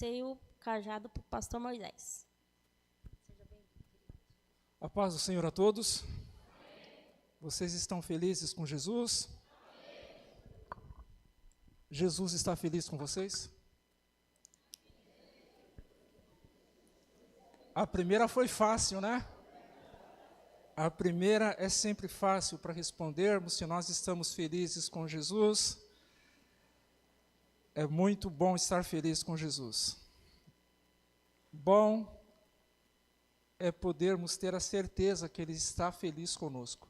Passei o cajado para o pastor Moisés. Seja bem-vindo. A paz do Senhor a todos. Vocês estão felizes com Jesus? Jesus está feliz com vocês? A primeira foi fácil, né? A primeira é sempre fácil para respondermos se nós estamos felizes com Jesus. É muito bom estar feliz com Jesus. Bom é podermos ter a certeza que Ele está feliz conosco.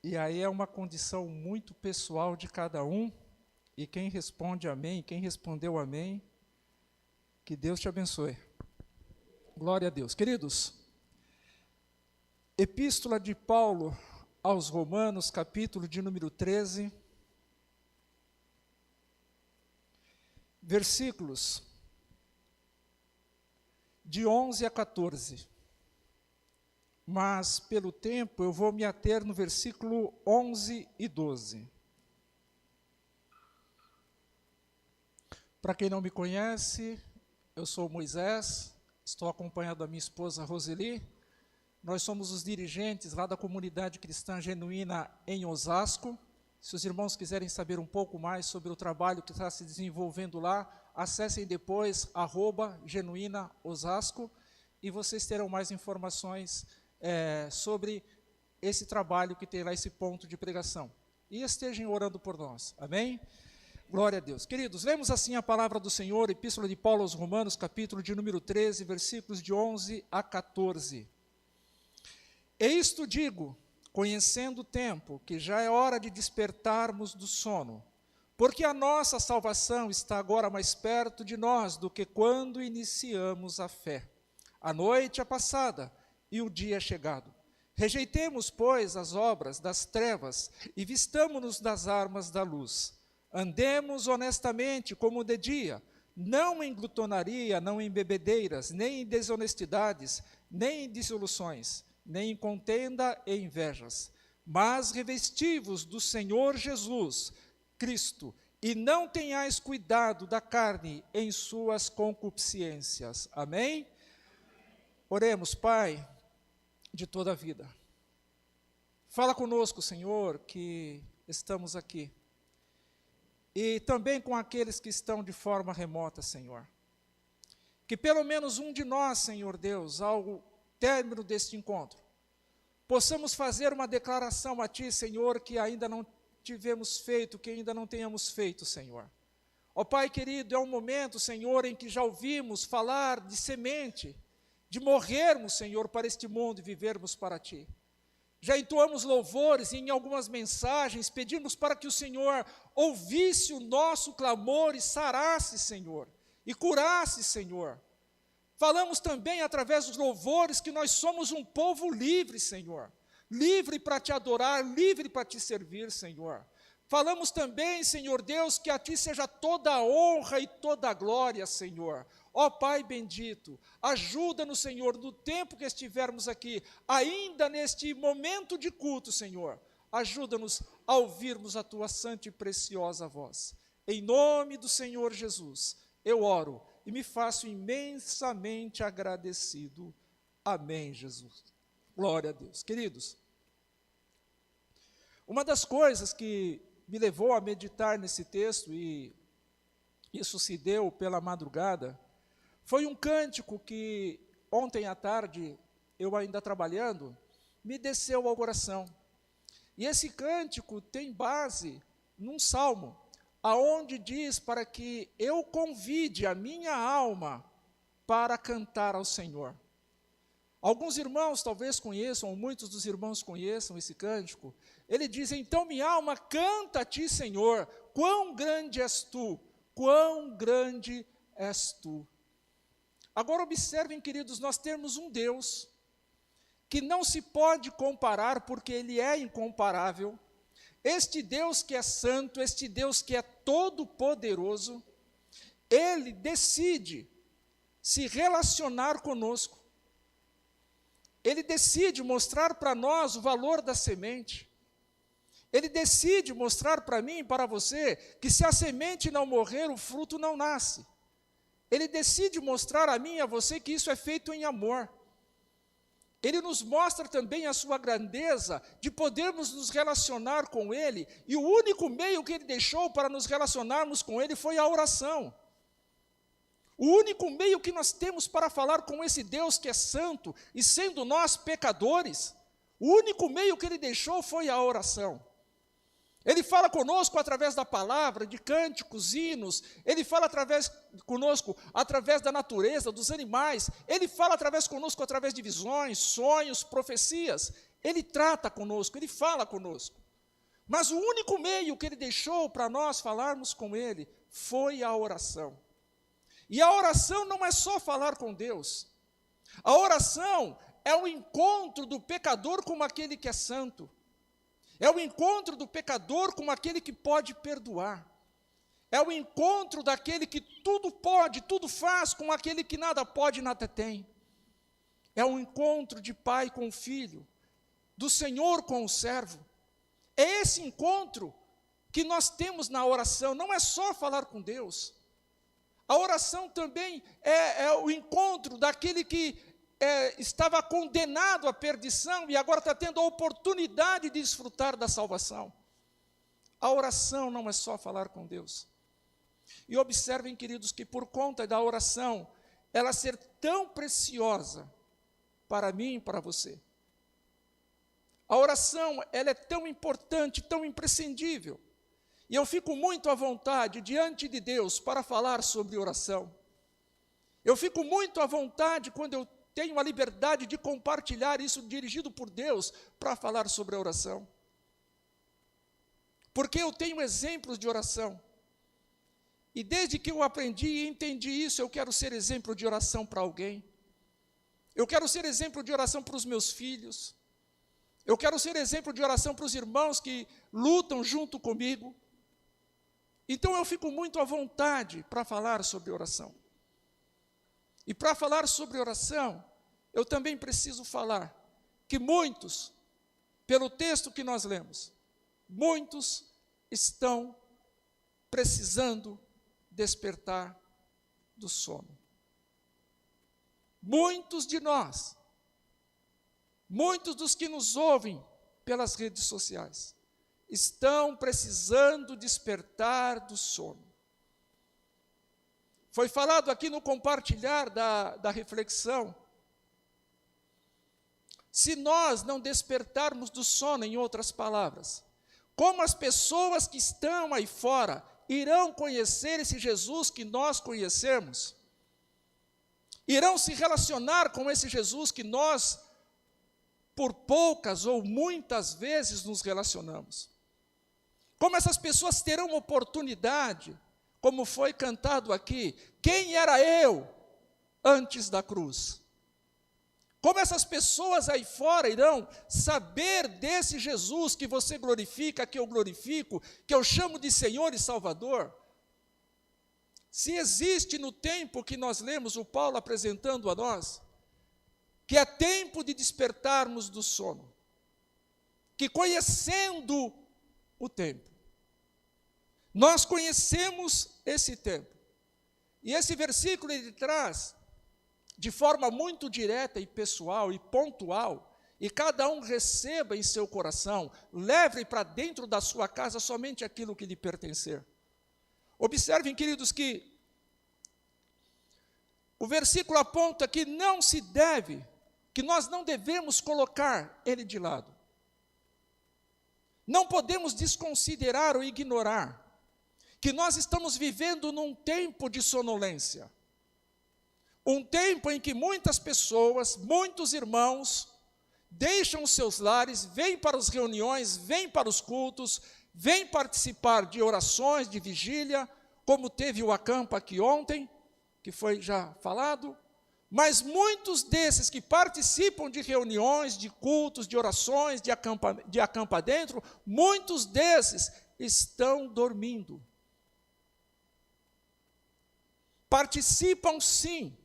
E aí é uma condição muito pessoal de cada um, e quem responde amém, quem respondeu amém, que Deus te abençoe. Glória a Deus. Queridos, Epístola de Paulo aos Romanos, capítulo de número 13, versículos de 11 a 14. Mas, pelo tempo, eu vou me ater no versículo 11 e 12. Para quem não me conhece, eu sou Moisés, estou acompanhado da minha esposa Roseli. Nós somos os dirigentes lá da comunidade cristã genuína em Osasco. Se os irmãos quiserem saber um pouco mais sobre o trabalho que está se desenvolvendo lá, acessem depois @genuínaosasco e vocês terão mais informações sobre esse trabalho que tem lá esse ponto de pregação. E estejam orando por nós, amém? Glória a Deus. Queridos, lemos assim a palavra do Senhor, Epístola de Paulo aos Romanos, capítulo de número 13, versículos de 11 a 14. E isto digo, conhecendo o tempo, que já é hora de despertarmos do sono, porque a nossa salvação está agora mais perto de nós do que quando iniciamos a fé. A noite é passada e o dia é chegado. Rejeitemos, pois, as obras das trevas e vistamo-nos das armas da luz. Andemos honestamente como de dia, não em glutonaria, não em bebedeiras, nem em desonestidades, nem em dissoluções, nem em contenda e invejas, mas revesti-vos do Senhor Jesus Cristo, e não tenhais cuidado da carne em suas concupiscências. Amém? Oremos, Pai de toda a vida. Fala conosco, Senhor, que estamos aqui. E também com aqueles que estão de forma remota, Senhor. Que pelo menos um de nós, Senhor Deus, ao término deste encontro, possamos fazer uma declaração a Ti, Senhor, que ainda não tivemos feito, que ainda não tenhamos feito, Senhor. Ó Pai querido, é um momento, Senhor, em que já ouvimos falar de semente, de morrermos, Senhor, para este mundo e vivermos para Ti. Já entoamos louvores e em algumas mensagens pedimos para que o Senhor ouvisse o nosso clamor e sarasse, Senhor, e curasse, Senhor. Falamos também através dos louvores que nós somos um povo livre, Senhor, livre para Te adorar, livre para Te servir, Senhor. Falamos também, Senhor Deus, que a Ti seja toda a honra e toda a glória, Senhor. Ó Pai bendito, ajuda-nos, Senhor, no tempo que estivermos aqui, ainda neste momento de culto, Senhor, ajuda-nos a ouvirmos a Tua santa e preciosa voz. Em nome do Senhor Jesus, eu oro e me faço imensamente agradecido. Amém, Jesus. Glória a Deus. Queridos, uma das coisas que me levou a meditar nesse texto, e isso se deu pela madrugada, foi um cântico que ontem à tarde, eu ainda trabalhando, me desceu ao coração. E esse cântico tem base num salmo, aonde diz para que eu convide a minha alma para cantar ao Senhor. Alguns irmãos talvez conheçam, ou muitos dos irmãos conheçam esse cântico. Ele diz: então minha alma canta a Ti, Senhor, quão grande és Tu, quão grande és Tu. Agora observem, queridos, nós temos um Deus que não se pode comparar porque Ele é incomparável. Este Deus que é santo, este Deus que é todo-poderoso, Ele decide se relacionar conosco. Ele decide mostrar para nós o valor da semente. Ele decide mostrar para mim e para você que se a semente não morrer, o fruto não nasce. Ele decide mostrar a mim e a você que isso é feito em amor. Ele nos mostra também a sua grandeza de podermos nos relacionar com Ele, e o único meio que Ele deixou para nos relacionarmos com Ele foi a oração. O único meio que nós temos para falar com esse Deus que é santo, e sendo nós pecadores, o único meio que Ele deixou foi a oração. Ele fala conosco através da palavra, de cânticos, hinos. Ele fala conosco através da natureza, dos animais. Ele fala conosco através de visões, sonhos, profecias. Ele trata conosco, Ele fala conosco. Mas o único meio que Ele deixou para nós falarmos com Ele foi a oração. E a oração não é só falar com Deus. A oração é o encontro do pecador com aquele que é santo. É o encontro do pecador com aquele que pode perdoar. É o encontro daquele que tudo pode, tudo faz, com aquele que nada pode, nada tem. É o encontro de pai com o filho, do Senhor com o servo. É esse encontro que nós temos na oração, não é só falar com Deus. A oração também é o encontro daquele que estava condenado à perdição e agora está tendo a oportunidade de desfrutar da salvação. A oração não é só falar com Deus. E observem, queridos, que por conta da oração, ela ser tão preciosa para mim e para você. A oração, ela é tão importante, tão imprescindível. E eu fico muito à vontade diante de Deus para falar sobre oração. Eu fico muito à vontade quando eu tenho a liberdade de compartilhar isso dirigido por Deus para falar sobre a oração. Porque eu tenho exemplos de oração. E desde que eu aprendi e entendi isso, eu quero ser exemplo de oração para alguém. Eu quero ser exemplo de oração para os meus filhos. Eu quero ser exemplo de oração para os irmãos que lutam junto comigo. Então eu fico muito à vontade para falar sobre oração. E para falar sobre oração, eu também preciso falar que muitos, pelo texto que nós lemos, muitos estão precisando despertar do sono. Muitos de nós, muitos dos que nos ouvem pelas redes sociais, estão precisando despertar do sono. Foi falado aqui no compartilhar da reflexão, se nós não despertarmos do sono, em outras palavras, como as pessoas que estão aí fora irão conhecer esse Jesus que nós conhecemos? Irão se relacionar com esse Jesus que nós, por poucas ou muitas vezes, nos relacionamos? Como essas pessoas terão oportunidade, como foi cantado aqui, quem era eu antes da cruz? Como essas pessoas aí fora irão saber desse Jesus que você glorifica, que eu glorifico, que eu chamo de Senhor e Salvador? Se existe no tempo que nós lemos o Paulo apresentando a nós, que é tempo de despertarmos do sono, que conhecendo o tempo, nós conhecemos esse tempo. E esse versículo ele traz de forma muito direta e pessoal e pontual, e cada um receba em seu coração, leve para dentro da sua casa somente aquilo que lhe pertencer. Observem, queridos, que o versículo aponta que não se deve, que nós não devemos colocar ele de lado. Não podemos desconsiderar ou ignorar que nós estamos vivendo num tempo de sonolência. Um tempo em que muitas pessoas, muitos irmãos, deixam os seus lares, vêm para as reuniões, vêm para os cultos, vêm participar de orações, de vigília, como teve o acampa aqui ontem, que foi já falado, mas muitos desses que participam de reuniões, de cultos, de orações, de acampa dentro, muitos desses estão dormindo. Participam sim,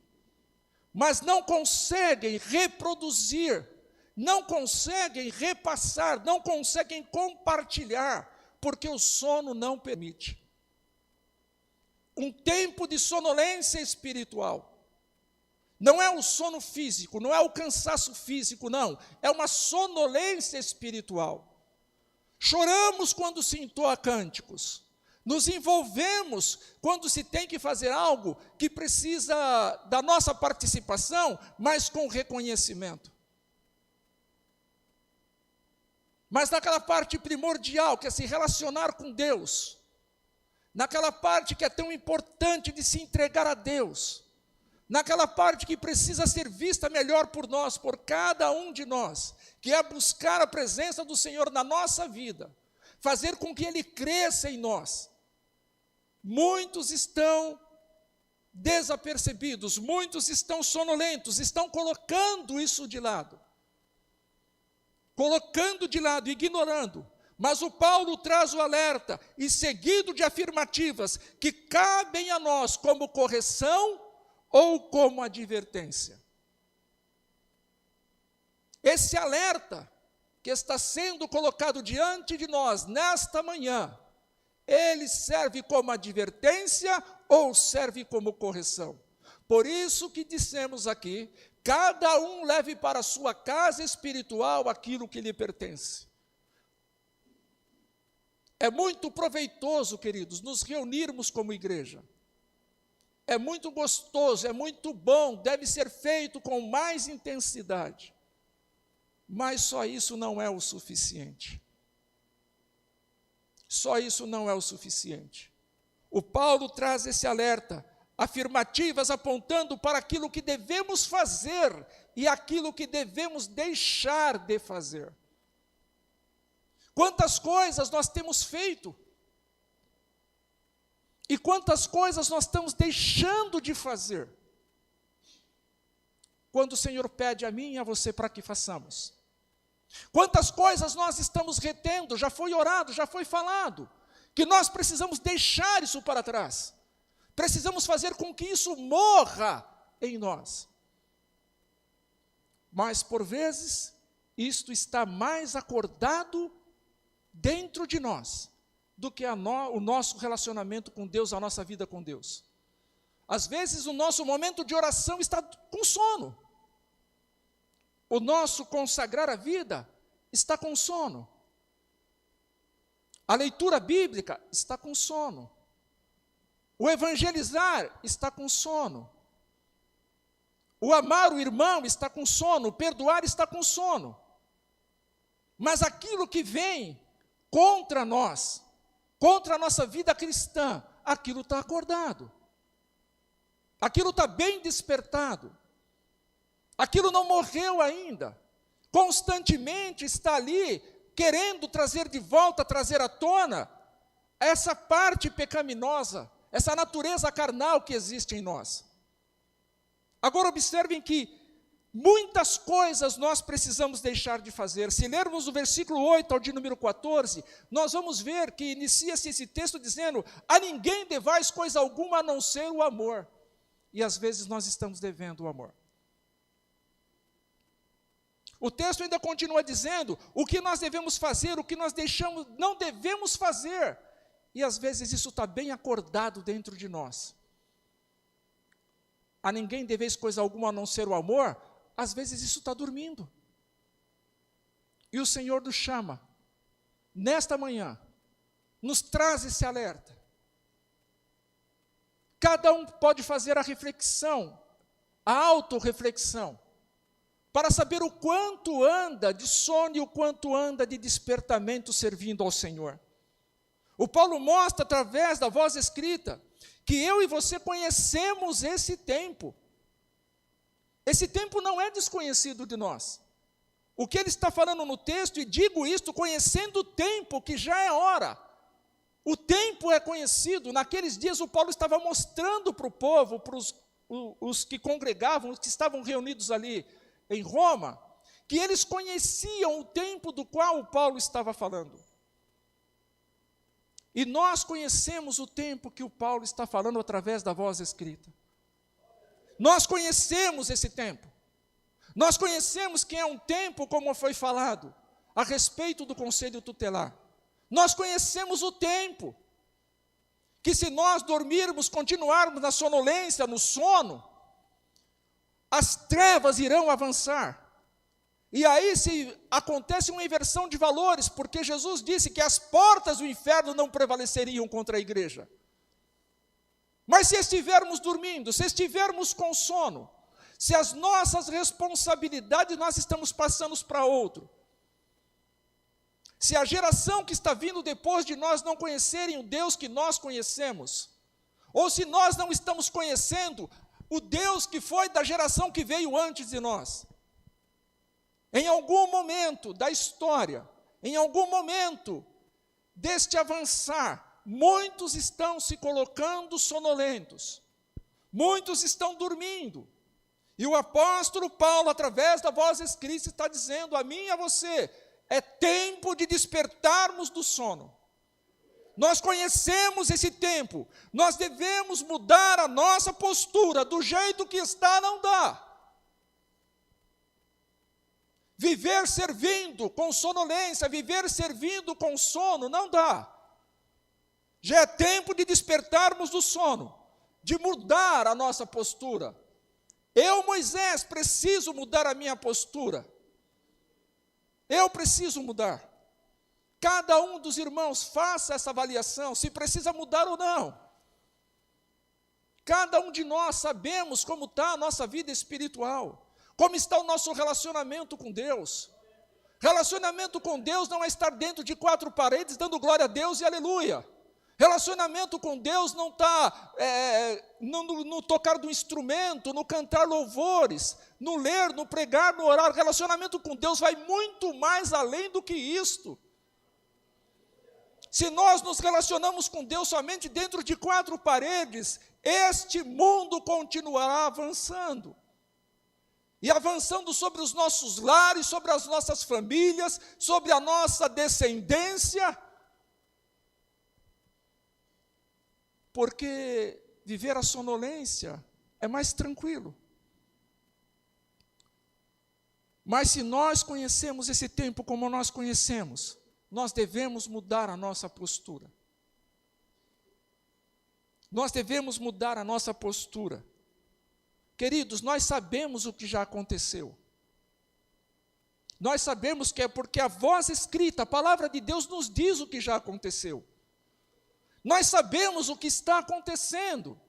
mas não conseguem reproduzir, não conseguem repassar, não conseguem compartilhar, porque o sono não permite. um tempo de sonolência espiritual. Não é o sono físico, não é o cansaço físico, não. É uma sonolência espiritual. Choramos quando se entoa cânticos. Nos envolvemos quando se tem que fazer algo que precisa da nossa participação, mas com reconhecimento. Mas naquela parte primordial, que é se relacionar com Deus, naquela parte que é tão importante de se entregar a Deus, naquela parte que precisa ser vista melhor por nós, por cada um de nós, que é buscar a presença do Senhor na nossa vida, fazer com que Ele cresça em nós. Muitos estão desapercebidos, muitos estão sonolentos, estão colocando isso de lado. Ignorando. Mas o Paulo traz o alerta, e seguido de afirmativas, que cabem a nós como correção ou como advertência. Esse alerta que está sendo colocado diante de nós nesta manhã, ele serve como advertência ou serve como correção? Por isso que dissemos aqui, cada um leve para a sua casa espiritual aquilo que lhe pertence. É muito proveitoso, queridos, nos reunirmos como igreja. É muito gostoso, é muito bom, deve ser feito com mais intensidade. Mas só isso não é o suficiente. Só isso não é o suficiente. O Paulo traz esse alerta, afirmativas apontando para aquilo que devemos fazer e aquilo que devemos deixar de fazer. Quantas coisas nós temos feito e quantas coisas nós estamos deixando de fazer, quando o Senhor pede a mim e a você para que façamos. Quantas coisas nós estamos retendo, já foi orado, já foi falado, que nós precisamos deixar isso para trás. Precisamos fazer com que isso morra em nós. Mas, por vezes, isto está mais acordado dentro de nós do que o nosso relacionamento com Deus, a nossa vida com Deus. Às vezes, o nosso momento de oração está com sono. O nosso consagrar a vida está com sono. A leitura bíblica está com sono. O evangelizar está com sono. O amar o irmão está com sono. O perdoar está com sono. Mas aquilo que vem contra nós, contra a nossa vida cristã, aquilo está acordado. Aquilo está bem despertado. Aquilo não morreu ainda. Constantemente está ali, querendo trazer de volta, trazer à tona, essa parte pecaminosa, essa natureza carnal que existe em nós. Agora observem que muitas coisas nós precisamos deixar de fazer. Se lermos o versículo 8 ao de número 14, nós vamos ver que inicia-se esse texto dizendo: a ninguém devais coisa alguma a não ser o amor. E às vezes nós estamos devendo o amor. O texto ainda continua dizendo o que nós devemos fazer, o que nós não devemos fazer. E às vezes isso está bem acordado dentro de nós. A ninguém deveis coisa alguma a não ser o amor. Às vezes isso está dormindo. E o Senhor nos chama, nesta manhã, nos traz esse alerta. Cada um pode fazer a reflexão, a autorreflexão, para saber o quanto anda de sono e o quanto anda de despertamento servindo ao Senhor. O Paulo mostra, através da voz escrita, que eu e você conhecemos esse tempo. Esse tempo não é desconhecido de nós. O que ele está falando no texto, e digo isto conhecendo o tempo, que já é hora. O tempo é conhecido. Naqueles dias o Paulo estava mostrando para o povo, para os que congregavam, os que estavam reunidos ali em Roma, que eles conheciam o tempo do qual o Paulo estava falando. E nós conhecemos o tempo que o Paulo está falando através da voz escrita. Nós conhecemos esse tempo. Nós conhecemos que é um tempo, como foi falado, a respeito do conselho tutelar. Nós conhecemos o tempo que se nós dormirmos, continuarmos na sonolência, no sono, as trevas irão avançar. E aí se acontece uma inversão de valores, porque Jesus disse que as portas do inferno não prevaleceriam contra a igreja. Mas se estivermos dormindo, se estivermos com sono, se as nossas responsabilidades nós estamos passando para outro, se a geração que está vindo depois de nós não conhecerem o Deus que nós conhecemos, ou se nós não estamos conhecendo o Deus que foi da geração que veio antes de nós, em algum momento da história, em algum momento deste avançar, muitos estão se colocando sonolentos, muitos estão dormindo, e o apóstolo Paulo, através da voz escrita, está dizendo a mim e a você, é tempo de despertarmos do sono. Nós conhecemos esse tempo, nós devemos mudar a nossa postura, do jeito que está não dá. Viver servindo com sonolência, viver servindo com sono, não dá. Já é tempo de despertarmos do sono, de mudar a nossa postura. Eu, Moisés, preciso mudar a minha postura. Eu preciso mudar. Cada um dos irmãos faça essa avaliação, se precisa mudar ou não. Cada um de nós sabemos como está a nossa vida espiritual, como está o nosso relacionamento com Deus. Relacionamento com Deus não é estar dentro de quatro paredes dando glória a Deus e aleluia. Relacionamento com Deus não está no tocar do instrumento, no cantar louvores, no ler, no pregar, no orar. Relacionamento com Deus vai muito mais além do que isto. Se nós nos relacionamos com Deus somente dentro de quatro paredes, este mundo continuará avançando. E avançando sobre os nossos lares, sobre as nossas famílias, sobre a nossa descendência. Porque viver a sonolência é mais tranquilo. Mas se nós conhecemos esse tempo como nós conhecemos, nós devemos mudar a nossa postura. Nós devemos mudar a nossa postura. Queridos, nós sabemos o que já aconteceu. Nós sabemos que é porque a voz escrita, a palavra de Deus nos diz o que já aconteceu. Nós sabemos o que está acontecendo.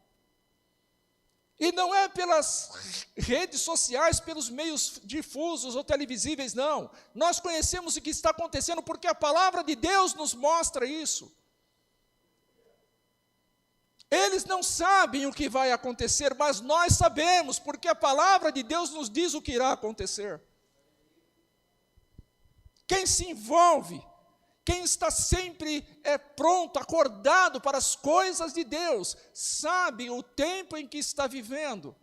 E não é pelas redes sociais, pelos meios difusos ou televisíveis, não. Nós conhecemos o que está acontecendo porque a palavra de Deus nos mostra isso. Eles não sabem o que vai acontecer, mas nós sabemos, porque a palavra de Deus nos diz o que irá acontecer. Quem se envolve, quem está sempre pronto, acordado para as coisas de Deus, sabe o tempo em que está vivendo,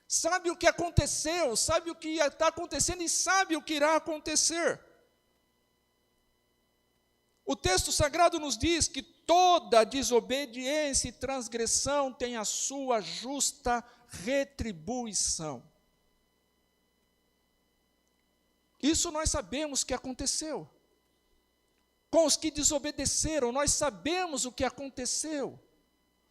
sabe o que aconteceu, sabe o que está acontecendo e sabe o que irá acontecer. O texto sagrado nos diz que toda desobediência e transgressão tem a sua justa retribuição. Isso nós sabemos que aconteceu. Com os que desobedeceram, nós sabemos o que aconteceu.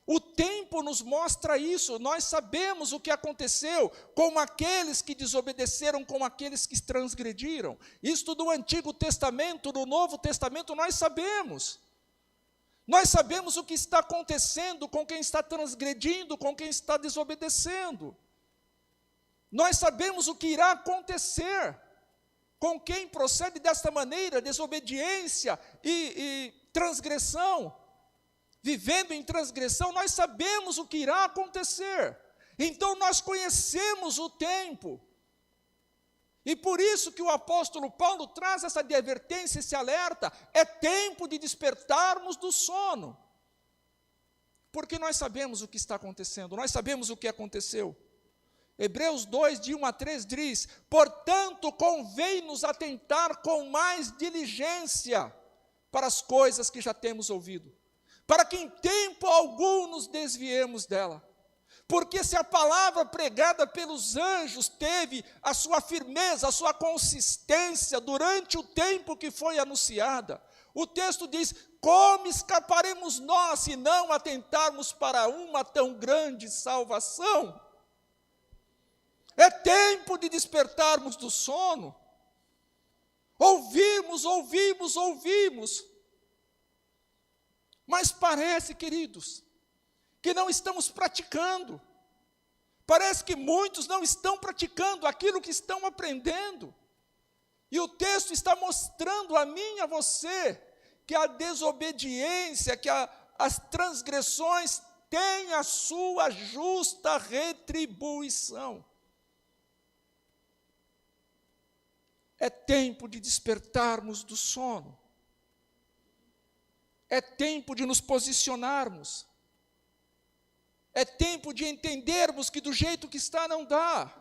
O tempo nos mostra isso, nós sabemos o que aconteceu com aqueles que desobedeceram, com aqueles que transgrediram. Isto do Antigo Testamento, do Novo Testamento, nós sabemos. Nós sabemos o que está acontecendo com quem está transgredindo, com quem está desobedecendo. Nós sabemos o que irá acontecer com quem procede desta maneira, desobediência e transgressão. Vivendo em transgressão, nós sabemos o que irá acontecer. Então nós conhecemos o tempo. E por isso que o apóstolo Paulo traz essa advertência, esse alerta, é tempo de despertarmos do sono. Porque nós sabemos o que está acontecendo, nós sabemos o que aconteceu. Hebreus 2, de 1 a 3 diz, portanto, convém-nos atentar com mais diligência para as coisas que já temos ouvido, para que em tempo algum nos desviemos dela. Porque se a palavra pregada pelos anjos teve a sua firmeza, a sua consistência durante o tempo que foi anunciada, O texto diz: como escaparemos nós se não atentarmos para uma tão grande salvação? É tempo de despertarmos do sono. Ouvimos, mas parece, queridos, que não estamos praticando. Parece que muitos não estão praticando aquilo que estão aprendendo. E o texto está mostrando a mim e a você que a desobediência, que as transgressões têm a sua justa retribuição. É tempo de despertarmos do sono. É tempo de nos posicionarmos. É tempo de entendermos que do jeito que está não dá.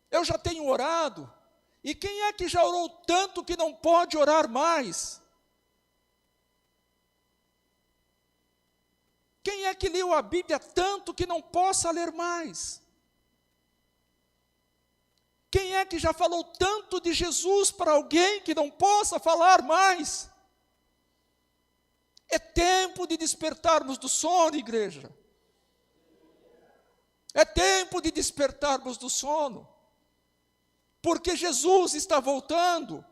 Eu já tenho orado, e quem é que já orou tanto que não pode orar mais? Quem é que leu a Bíblia tanto que não possa ler mais? Quem é que já falou tanto de Jesus para alguém que não possa falar mais? É tempo de despertarmos do sono, igreja. É tempo de despertarmos do sono. Porque Jesus está voltando.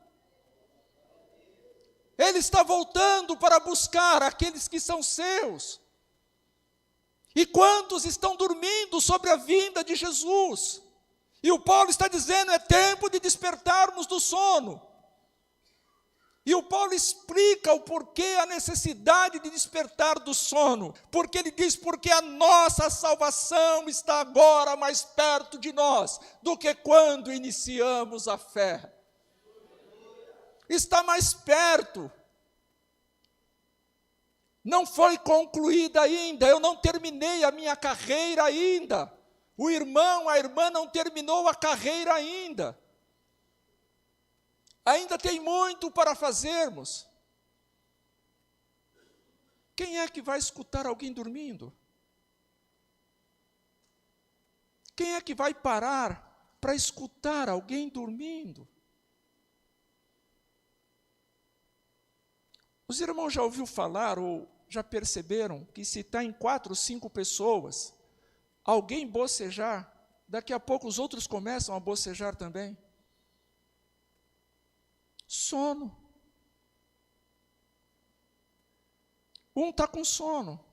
Ele está voltando para buscar aqueles que são seus. E quantos estão dormindo sobre a vinda de Jesus? E o Paulo está dizendo: é tempo de despertarmos do sono. E o Paulo explica o porquê, a necessidade de despertar do sono. Porque ele diz: porque a nossa salvação está agora mais perto de nós do que quando iniciamos a fé. Está mais perto. Não foi concluída ainda, eu não terminei a minha carreira ainda. O irmão, a irmã não terminou a carreira ainda. Ainda tem muito para fazermos. Quem é que vai escutar alguém dormindo? Quem é que vai parar para escutar alguém dormindo? Os irmãos já ouviram falar ou já perceberam que se está em 4 ou 5 pessoas, alguém bocejar, daqui a pouco os outros começam a bocejar também? Sono. Um está com sono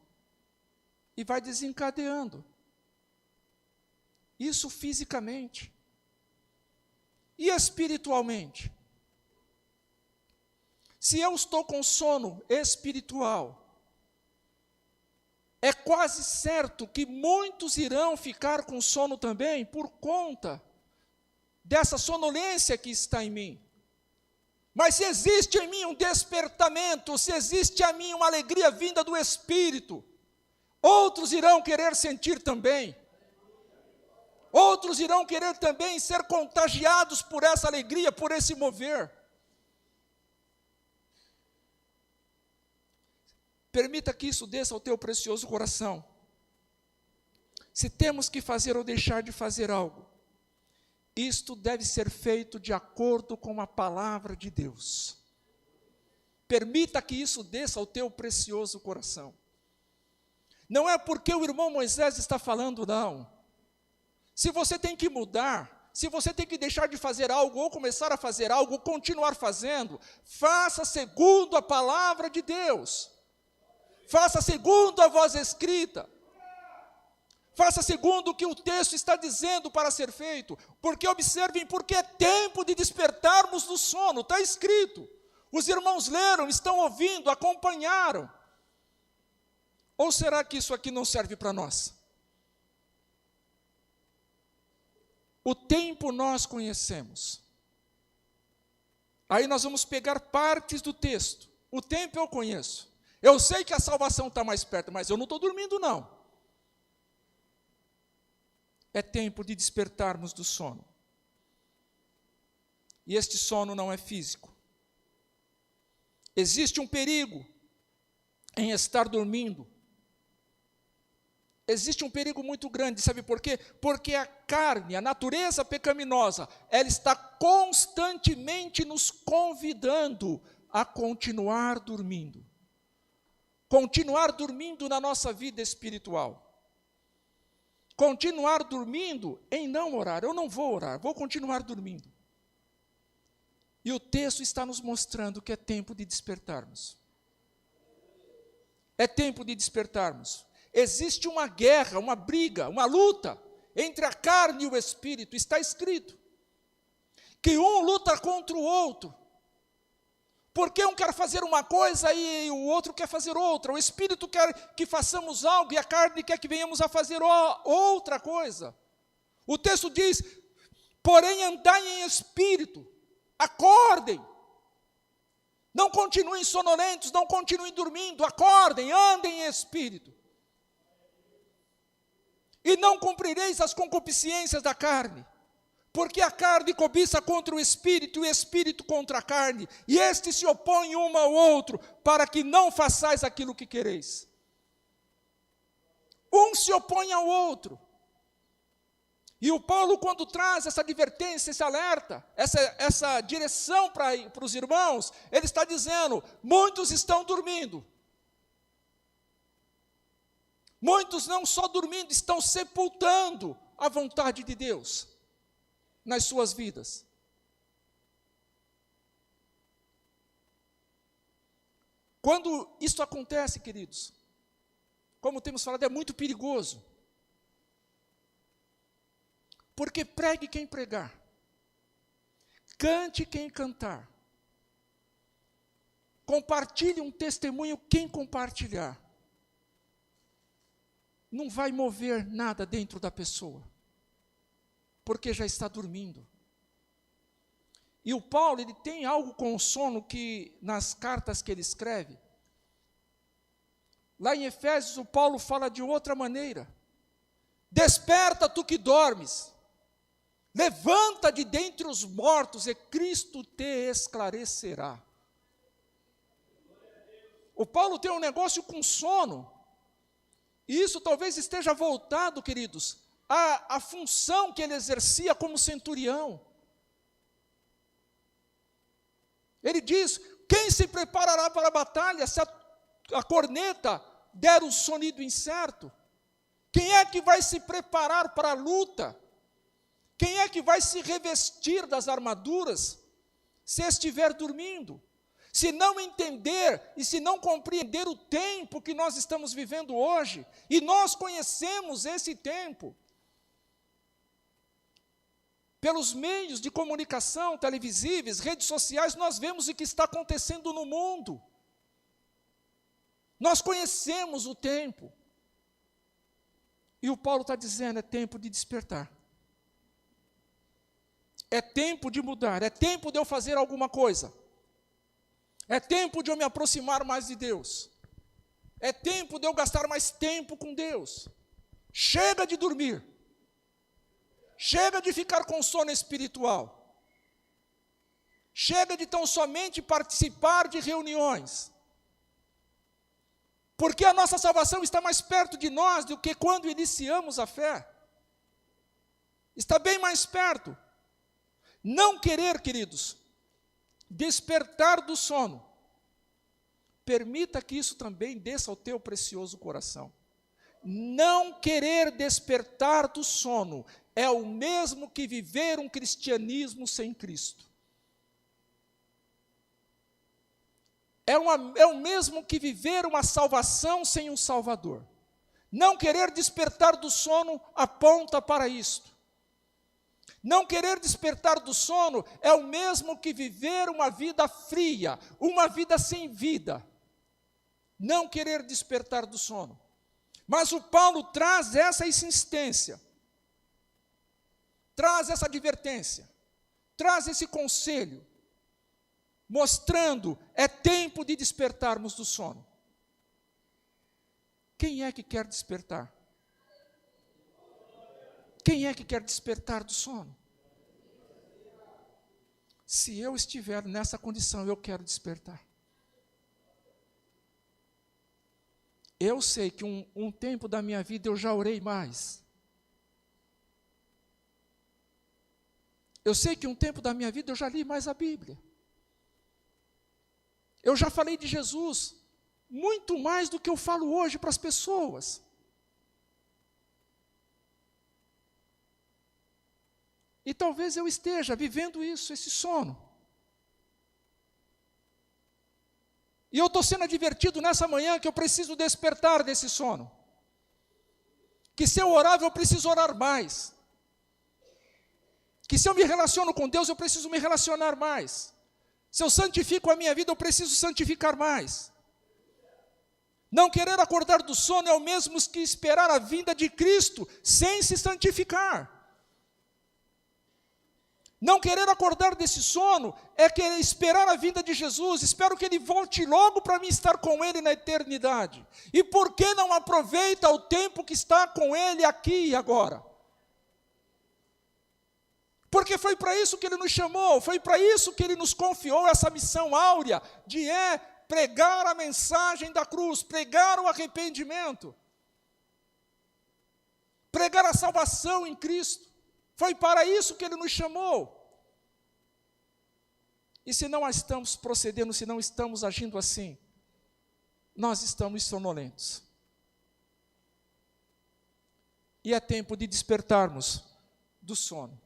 e vai desencadeando. Isso fisicamente. E espiritualmente? Se eu estou com sono espiritual, é quase certo que muitos irão ficar com sono também por conta dessa sonolência que está em mim. Mas se existe em mim um despertamento, se existe em mim uma alegria vinda do Espírito, outros irão querer sentir também. Outros irão querer também ser contagiados por essa alegria, por esse mover. Permita que isso desça ao teu precioso coração. Se temos que fazer ou deixar de fazer algo, isto deve ser feito de acordo com a palavra de Deus. Permita que isso desça ao teu precioso coração. Não é porque o irmão Moisés está falando, não. Se você tem que mudar, se você tem que deixar de fazer algo, ou começar a fazer algo, ou continuar fazendo, faça segundo a palavra de Deus. Faça segundo a voz escrita. Faça segundo o que o texto está dizendo para ser feito. Porque observem, porque é tempo de despertarmos do sono, está escrito. Os irmãos leram, estão ouvindo, acompanharam. Ou será que isso aqui não serve para nós? O tempo nós conhecemos. Aí nós vamos pegar partes do texto. O tempo eu conheço. Eu sei que a salvação está mais perto, mas eu não estou dormindo, não. É tempo de despertarmos do sono. E este sono não é físico. Existe um perigo em estar dormindo. Existe um perigo muito grande, sabe por quê? Porque a carne, a natureza pecaminosa, ela está constantemente nos convidando a continuar dormindo. Continuar dormindo na nossa vida espiritual. Continuar dormindo em não orar. Eu não vou orar, vou continuar dormindo. E o texto está nos mostrando que é tempo de despertarmos. É tempo de despertarmos. Existe uma guerra, uma briga, uma luta entre a carne e o espírito. Está escrito que um luta contra o outro. Porque um quer fazer uma coisa e o outro quer fazer outra. O espírito quer que façamos algo e a carne quer que venhamos a fazer outra coisa. O texto diz, porém andai em espírito. Acordem, não continuem sonolentos, não continuem dormindo, acordem, andem em espírito. E não cumprireis as concupiscências da carne, porque a carne cobiça contra o espírito e o espírito contra a carne, e estes se opõem um ao outro, para que não façais aquilo que quereis. Um se opõe ao outro. E o Paulo, quando traz essa advertência, esse alerta, essa direção para os irmãos, ele está dizendo, muitos estão dormindo. Muitos não só dormindo, estão sepultando a vontade de Deus nas suas vidas. Quando isso acontece, queridos, como temos falado, é muito perigoso. Porque pregue quem pregar, cante quem cantar, compartilhe um testemunho quem compartilhar. Não vai mover nada dentro da pessoa, porque já está dormindo. E o Paulo, ele tem algo com o sono que, nas cartas que ele escreve, lá em Efésios, o Paulo fala de outra maneira. Desperta tu que dormes. Levanta de dentre os mortos e Cristo te esclarecerá. O Paulo tem um negócio com sono. E isso talvez esteja voltado, queridos, à função que ele exercia como centurião. Ele diz, quem se preparará para a batalha se a corneta der um sonido incerto? Quem é que vai se preparar para a luta? Quem é que vai se revestir das armaduras se estiver dormindo? Se não entender e se não compreender o tempo que nós estamos vivendo hoje, e nós conhecemos esse tempo, pelos meios de comunicação televisíveis, redes sociais, nós vemos o que está acontecendo no mundo. Nós conhecemos o tempo. E o Paulo está dizendo, é tempo de despertar. É tempo de mudar, é tempo de eu fazer alguma coisa. É tempo de eu me aproximar mais de Deus. É tempo de eu gastar mais tempo com Deus. Chega de dormir. Chega de ficar com sono espiritual. Chega de tão somente participar de reuniões. Porque a nossa salvação está mais perto de nós do que quando iniciamos a fé. Está bem mais perto. Não querer, queridos, despertar do sono. Permita que isso também desça ao teu precioso coração. Não querer despertar do sono é o mesmo que viver um cristianismo sem Cristo. É o mesmo que viver uma salvação sem um Salvador. Não querer despertar do sono aponta para isto. Não querer despertar do sono é o mesmo que viver uma vida fria, uma vida sem vida. Não querer despertar do sono. Mas o Paulo traz essa insistência, traz essa advertência, traz esse conselho, mostrando, é tempo de despertarmos do sono. Quem é que quer despertar? Quem é que quer despertar do sono? Se eu estiver nessa condição, eu quero despertar. Eu sei que um tempo da minha vida eu já orei mais. Eu sei que um tempo da minha vida eu já li mais a Bíblia. Eu já falei de Jesus muito mais do que eu falo hoje para as pessoas. E talvez eu esteja vivendo isso, esse sono. E eu estou sendo advertido nessa manhã que eu preciso despertar desse sono. Que se eu orar, eu preciso orar mais. Que se eu me relaciono com Deus, eu preciso me relacionar mais. Se eu santifico a minha vida, eu preciso santificar mais. Não querer acordar do sono é o mesmo que esperar a vinda de Cristo sem se santificar. Não querer acordar desse sono é querer esperar a vinda de Jesus. Espero que Ele volte logo para mim estar com Ele na eternidade. E por que não aproveita o tempo que está com Ele aqui e agora? Porque foi para isso que Ele nos chamou, foi para isso que Ele nos confiou essa missão áurea de pregar a mensagem da cruz, pregar o arrependimento, pregar a salvação em Cristo. Foi para isso que Ele nos chamou. E se não estamos procedendo, se não estamos agindo assim, nós estamos sonolentos. E é tempo de despertarmos do sono.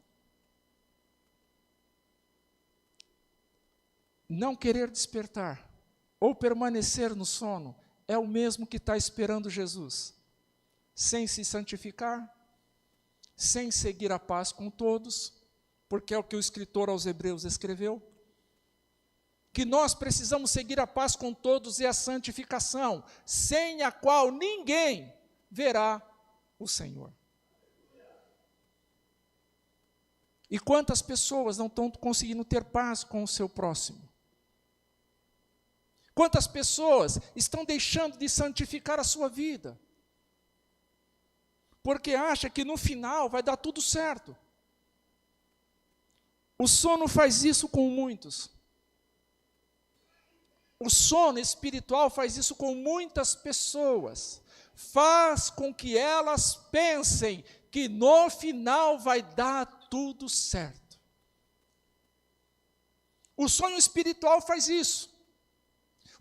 Não querer despertar ou permanecer no sono é o mesmo que está esperando Jesus, sem se santificar, sem seguir a paz com todos, porque é o que o escritor aos Hebreus escreveu, que nós precisamos seguir a paz com todos e a santificação, sem a qual ninguém verá o Senhor. E quantas pessoas não estão conseguindo ter paz com o seu próximo? Quantas pessoas estão deixando de santificar a sua vida? Porque acha que no final vai dar tudo certo. O sono faz isso com muitos. O sono espiritual faz isso com muitas pessoas. Faz com que elas pensem que no final vai dar tudo certo. O sonho espiritual faz isso.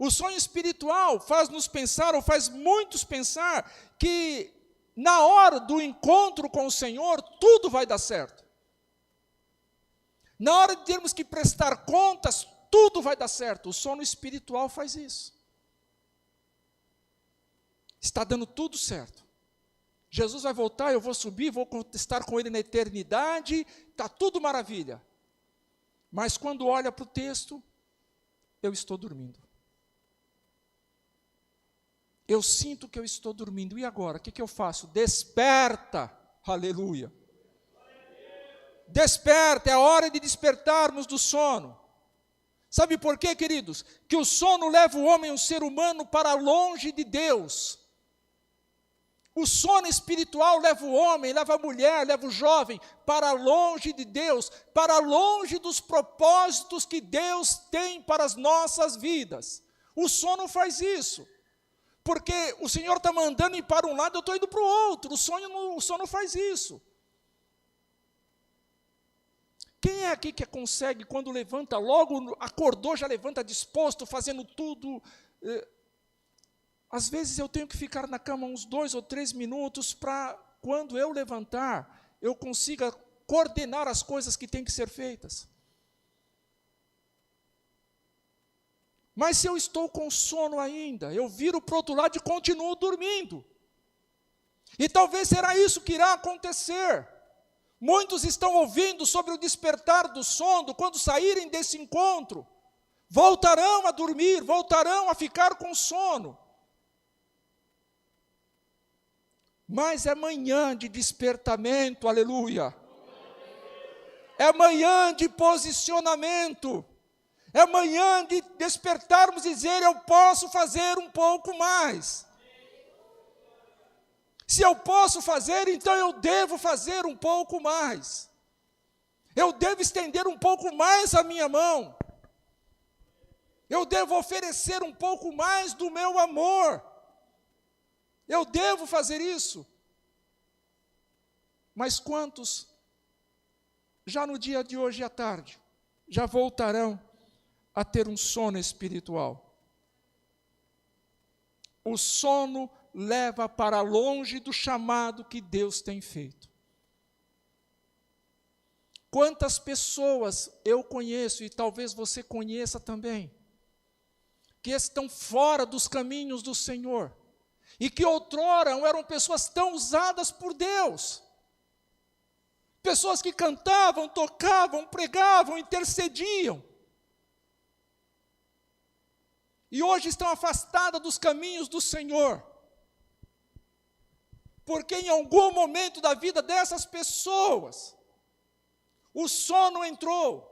O sonho espiritual faz-nos pensar, ou faz muitos pensar, que na hora do encontro com o Senhor, tudo vai dar certo. Na hora de termos que prestar contas, tudo vai dar certo. O sono espiritual faz isso. Está dando tudo certo. Jesus vai voltar, eu vou subir, vou estar com Ele na eternidade, está tudo maravilha. Mas quando olha para o texto, eu estou dormindo. Eu sinto que eu estou dormindo. E agora? O que eu faço? Desperta. Aleluia. Desperta. É a hora de despertarmos do sono. Sabe por quê, queridos? Que o sono leva o homem, o ser humano, para longe de Deus. O sono espiritual leva o homem, leva a mulher, leva o jovem para longe de Deus, para longe dos propósitos que Deus tem para as nossas vidas. O sono faz isso. Porque o Senhor está mandando ir para um lado, eu estou indo para o outro. O sono faz isso. Quem é aqui que consegue, quando levanta, logo acordou, já levanta disposto, fazendo tudo? Às vezes eu tenho que ficar na cama uns 2 ou 3 minutos para, quando eu levantar, eu consiga coordenar as coisas que têm que ser feitas. Mas se eu estou com sono ainda, eu viro para o outro lado e continuo dormindo. E talvez será isso que irá acontecer. Muitos estão ouvindo sobre o despertar do sono, quando saírem desse encontro, voltarão a dormir, voltarão a ficar com sono. Mas é manhã de despertamento, aleluia. É manhã de posicionamento. É manhã de despertarmos e dizer, eu posso fazer um pouco mais. Se eu posso fazer, então eu devo fazer um pouco mais. Eu devo estender um pouco mais a minha mão. Eu devo oferecer um pouco mais do meu amor. Eu devo fazer isso. Mas quantos, já no dia de hoje à tarde, já voltarão a ter um sono espiritual? o sono leva para longe do chamado que Deus tem feito. Quantas pessoas eu conheço, e talvez você conheça também, que estão fora dos caminhos do Senhor, e que outrora eram pessoas tão usadas por Deus, pessoas que cantavam, tocavam, pregavam, intercediam, e hoje estão afastadas dos caminhos do Senhor, porque em algum momento da vida dessas pessoas, o sono entrou,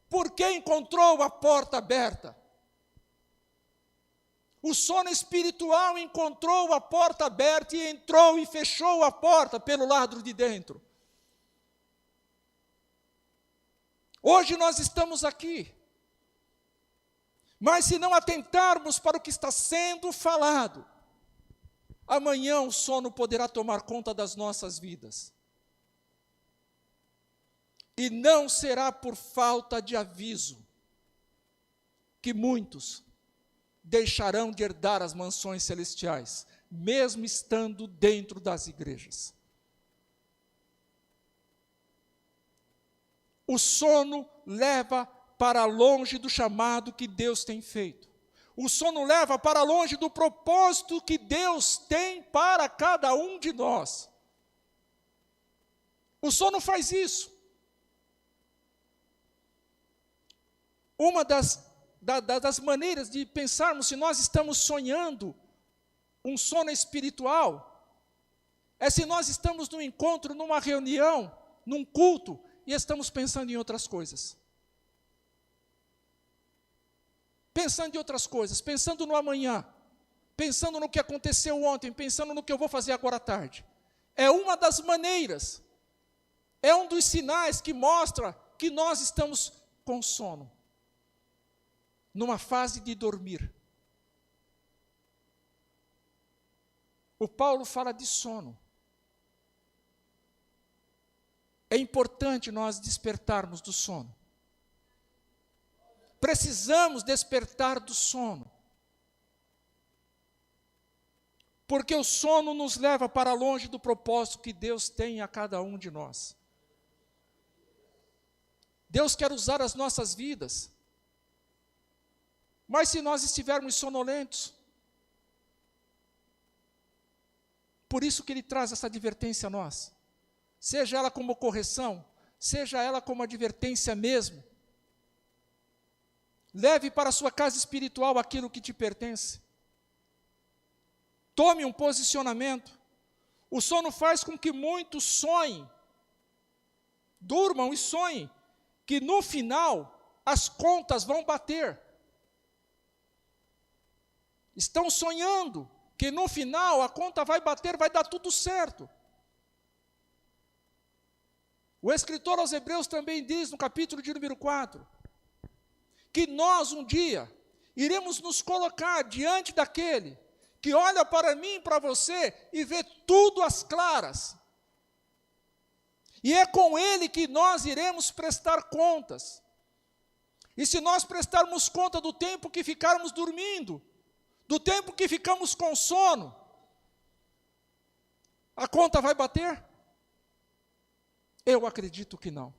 porque encontrou a porta aberta. O sono espiritual encontrou a porta aberta e entrou e fechou a porta pelo lado de dentro. Hoje nós estamos aqui, mas se não atentarmos para o que está sendo falado, amanhã o sono poderá tomar conta das nossas vidas. E não será por falta de aviso que muitos deixarão de herdar as mansões celestiais, mesmo estando dentro das igrejas. O sono leva para longe do chamado que Deus tem feito. O sono leva para longe do propósito que Deus tem para cada um de nós. O sono faz isso. Uma das maneiras de pensarmos se nós estamos sonhando um sono espiritual é se nós estamos num encontro, numa reunião, num culto e estamos pensando em outras coisas. Pensando em outras coisas, pensando no amanhã, pensando no que aconteceu ontem, pensando no que eu vou fazer agora à tarde. É uma das maneiras, é um dos sinais que mostra que nós estamos com sono. Numa fase de dormir. O Paulo fala de sono. É importante nós despertarmos do sono. Precisamos despertar do sono. Porque o sono nos leva para longe do propósito que Deus tem a cada um de nós. Deus quer usar as nossas vidas. Mas se nós estivermos sonolentos, por isso que Ele traz essa advertência a nós, seja ela como correção, seja ela como advertência mesmo, leve para a sua casa espiritual aquilo que te pertence, tome um posicionamento. O sono faz com que muitos sonhem, durmam e sonhem, que no final as contas vão bater. Estão sonhando que no final a conta vai bater, vai dar tudo certo. O escritor aos Hebreus também diz, no capítulo de número 4, que nós um dia iremos nos colocar diante daquele que olha para mim e para você e vê tudo às claras. E é com ele que nós iremos prestar contas. E se nós prestarmos conta do tempo que ficarmos dormindo, do tempo que ficamos com sono, a conta vai bater? Eu acredito que não.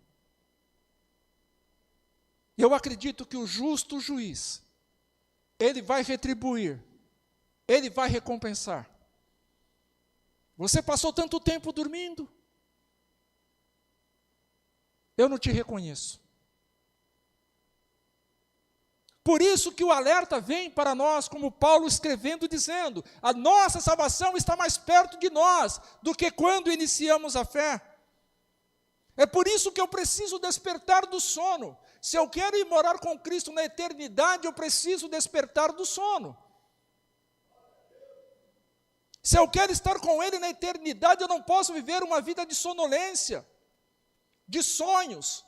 Eu acredito que o justo juiz, ele vai retribuir, ele vai recompensar. Você passou tanto tempo dormindo? Eu não te reconheço. Por isso que o alerta vem para nós, como Paulo escrevendo, dizendo, a nossa salvação está mais perto de nós do que quando iniciamos a fé. É por isso que eu preciso despertar do sono. Se eu quero ir morar com Cristo na eternidade, eu preciso despertar do sono. Se eu quero estar com Ele na eternidade, eu não posso viver uma vida de sonolência, de sonhos.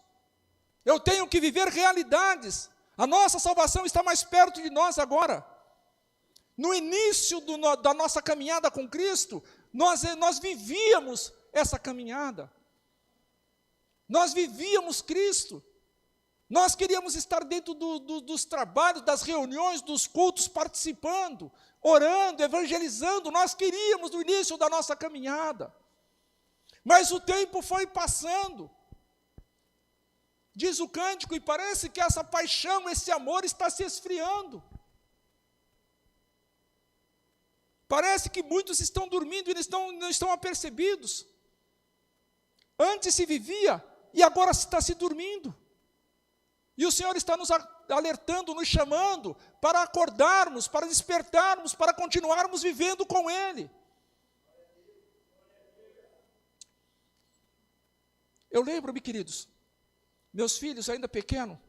Eu tenho que viver realidades. A nossa salvação está mais perto de nós agora. No início da nossa caminhada com Cristo, nós vivíamos essa caminhada. Nós vivíamos Cristo. Nós queríamos estar dentro dos trabalhos, das reuniões, dos cultos, participando, orando, evangelizando. Nós queríamos no início da nossa caminhada. Mas o tempo foi passando. Diz o cântico, e parece que essa paixão, esse amor está se esfriando. Parece que muitos estão dormindo e não estão apercebidos. Antes se vivia e agora está se dormindo. E o Senhor está nos alertando, nos chamando para acordarmos, para despertarmos, para continuarmos vivendo com Ele. Eu lembro-me, queridos, meus filhos ainda pequenos,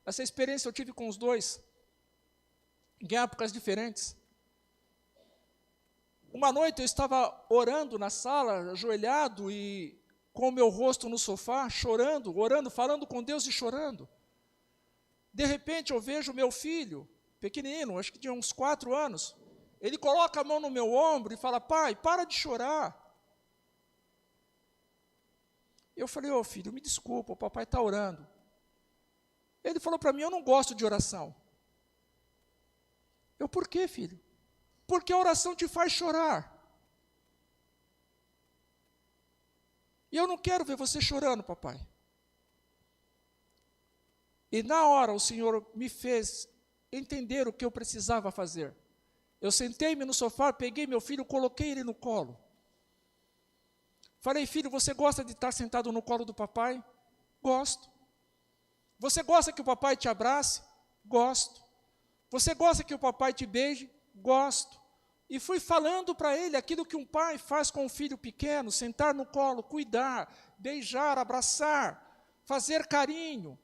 essa experiência eu tive com os dois, em épocas diferentes. Uma noite eu estava orando na sala, ajoelhado e com o meu rosto no sofá, chorando, orando, falando com Deus e chorando. De repente eu vejo meu filho, pequenino, acho que tinha uns 4 anos, ele coloca a mão no meu ombro e fala: pai, para de chorar. Eu falei: ô filho, me desculpa, o papai está orando. Ele falou para mim: eu não gosto de oração. Eu: por quê, filho? Porque a oração te faz chorar. E eu não quero ver você chorando, papai. E na hora o Senhor me fez entender o que eu precisava fazer. Eu sentei-me no sofá, peguei meu filho, coloquei ele no colo. Falei: filho, você gosta de estar sentado no colo do papai? Gosto. Você gosta que o papai te abrace? Gosto. Você gosta que o papai te beije? Gosto. E fui falando para ele aquilo que um pai faz com um filho pequeno: sentar no colo, cuidar, beijar, abraçar, fazer carinho,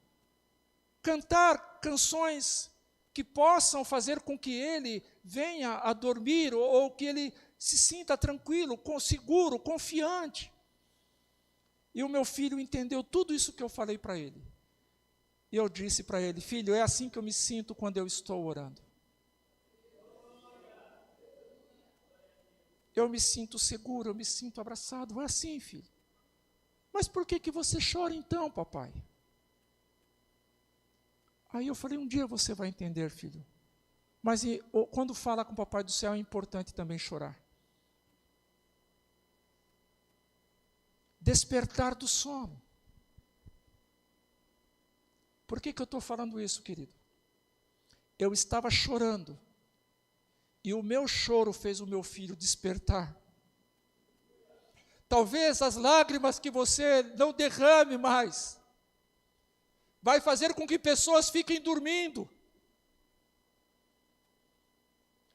cantar canções que possam fazer com que ele venha a dormir, ou que ele se sinta tranquilo, seguro, confiante. E o meu filho entendeu tudo isso que eu falei para ele. E eu disse para ele: filho, é assim que eu me sinto quando eu estou orando. Eu me sinto seguro, eu me sinto abraçado. É assim, filho. Mas por que você chora então, papai? Aí eu falei: um dia você vai entender, filho. Mas quando fala com o papai do céu, é importante também chorar. Despertar do sono. Por que eu estou falando isso, querido? Eu estava chorando. E o meu choro fez o meu filho despertar. Talvez as lágrimas que você não derrame mais vai fazer com que pessoas fiquem dormindo.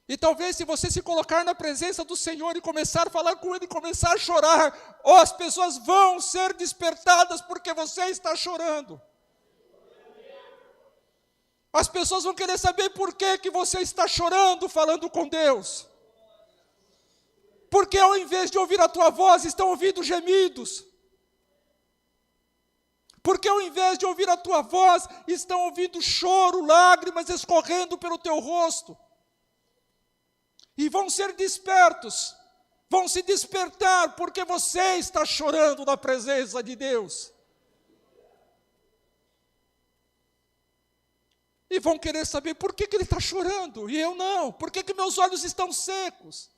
E talvez se você se colocar na presença do Senhor e começar a falar com Ele, começar a chorar, as pessoas vão ser despertadas porque você está chorando. As pessoas vão querer saber por que você está chorando, falando com Deus. Porque ao invés de ouvir a tua voz, estão ouvindo gemidos. Porque ao invés de ouvir a tua voz, estão ouvindo choro, lágrimas escorrendo pelo teu rosto. E vão ser despertos, vão se despertar, porque você está chorando na presença de Deus. E vão querer saber por que ele está chorando, e eu não. Por que meus olhos estão secos?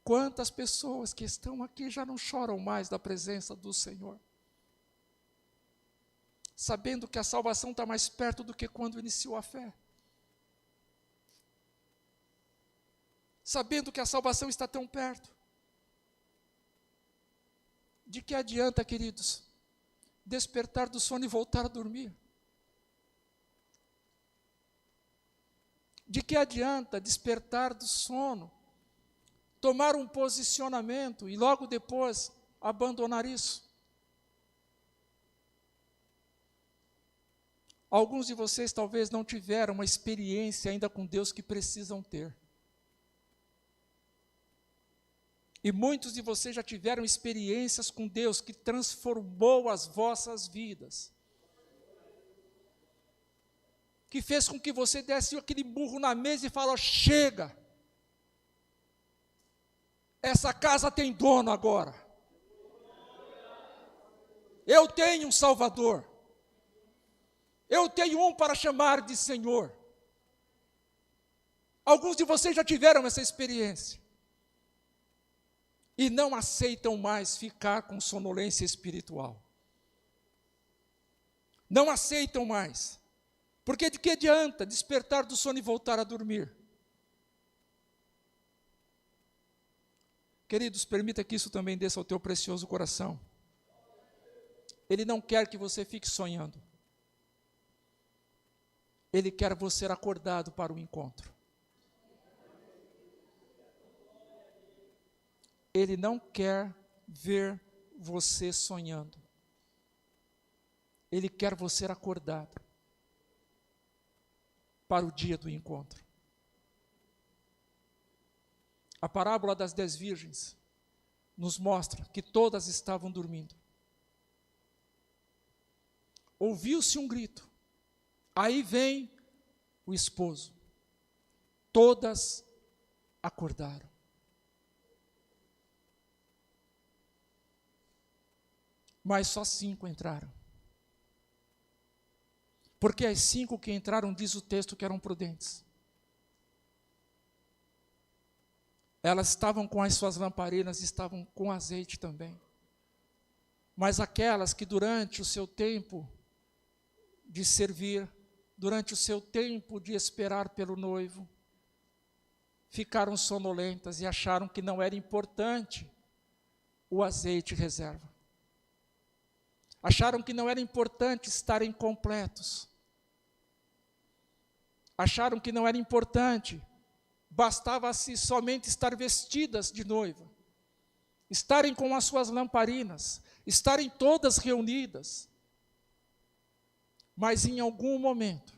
Quantas pessoas que estão aqui já não choram mais da presença do Senhor? Sabendo que a salvação está mais perto do que quando iniciou a fé. Sabendo que a salvação está tão perto. De que adianta, queridos, despertar do sono e voltar a dormir? De que adianta despertar do sono, tomar um posicionamento e logo depois abandonar isso? Alguns de vocês talvez não tiveram uma experiência ainda com Deus que precisam ter. E muitos de vocês já tiveram experiências com Deus que transformou as vossas vidas. Que fez com que você desse aquele murro na mesa e falou: chega, essa casa tem dono agora. Eu tenho um Salvador. Eu tenho um para chamar de Senhor. Alguns de vocês já tiveram essa experiência. E não aceitam mais ficar com sonolência espiritual. Não aceitam mais. Porque de que adianta despertar do sono e voltar a dormir? Queridos, permita que isso também desça ao teu precioso coração. Ele não quer que você fique sonhando. Ele quer você acordado para o encontro. Ele não quer ver você sonhando. Ele quer você acordado para o dia do encontro. A parábola das 10 virgens nos mostra que todas estavam dormindo. Ouviu-se um grito. Aí vem o esposo. Todas acordaram. Mas só 5 entraram. Porque as 5 que entraram, diz o texto, que eram prudentes. Elas estavam com as suas lamparinas, estavam com azeite também. Mas aquelas que durante o seu tempo de servir, durante o seu tempo de esperar pelo noivo, ficaram sonolentas e acharam que não era importante o azeite reserva. Acharam que não era importante estarem completos. Acharam que não era importante, bastava-se somente estar vestidas de noiva, estarem com as suas lamparinas, estarem todas reunidas. Mas em algum momento,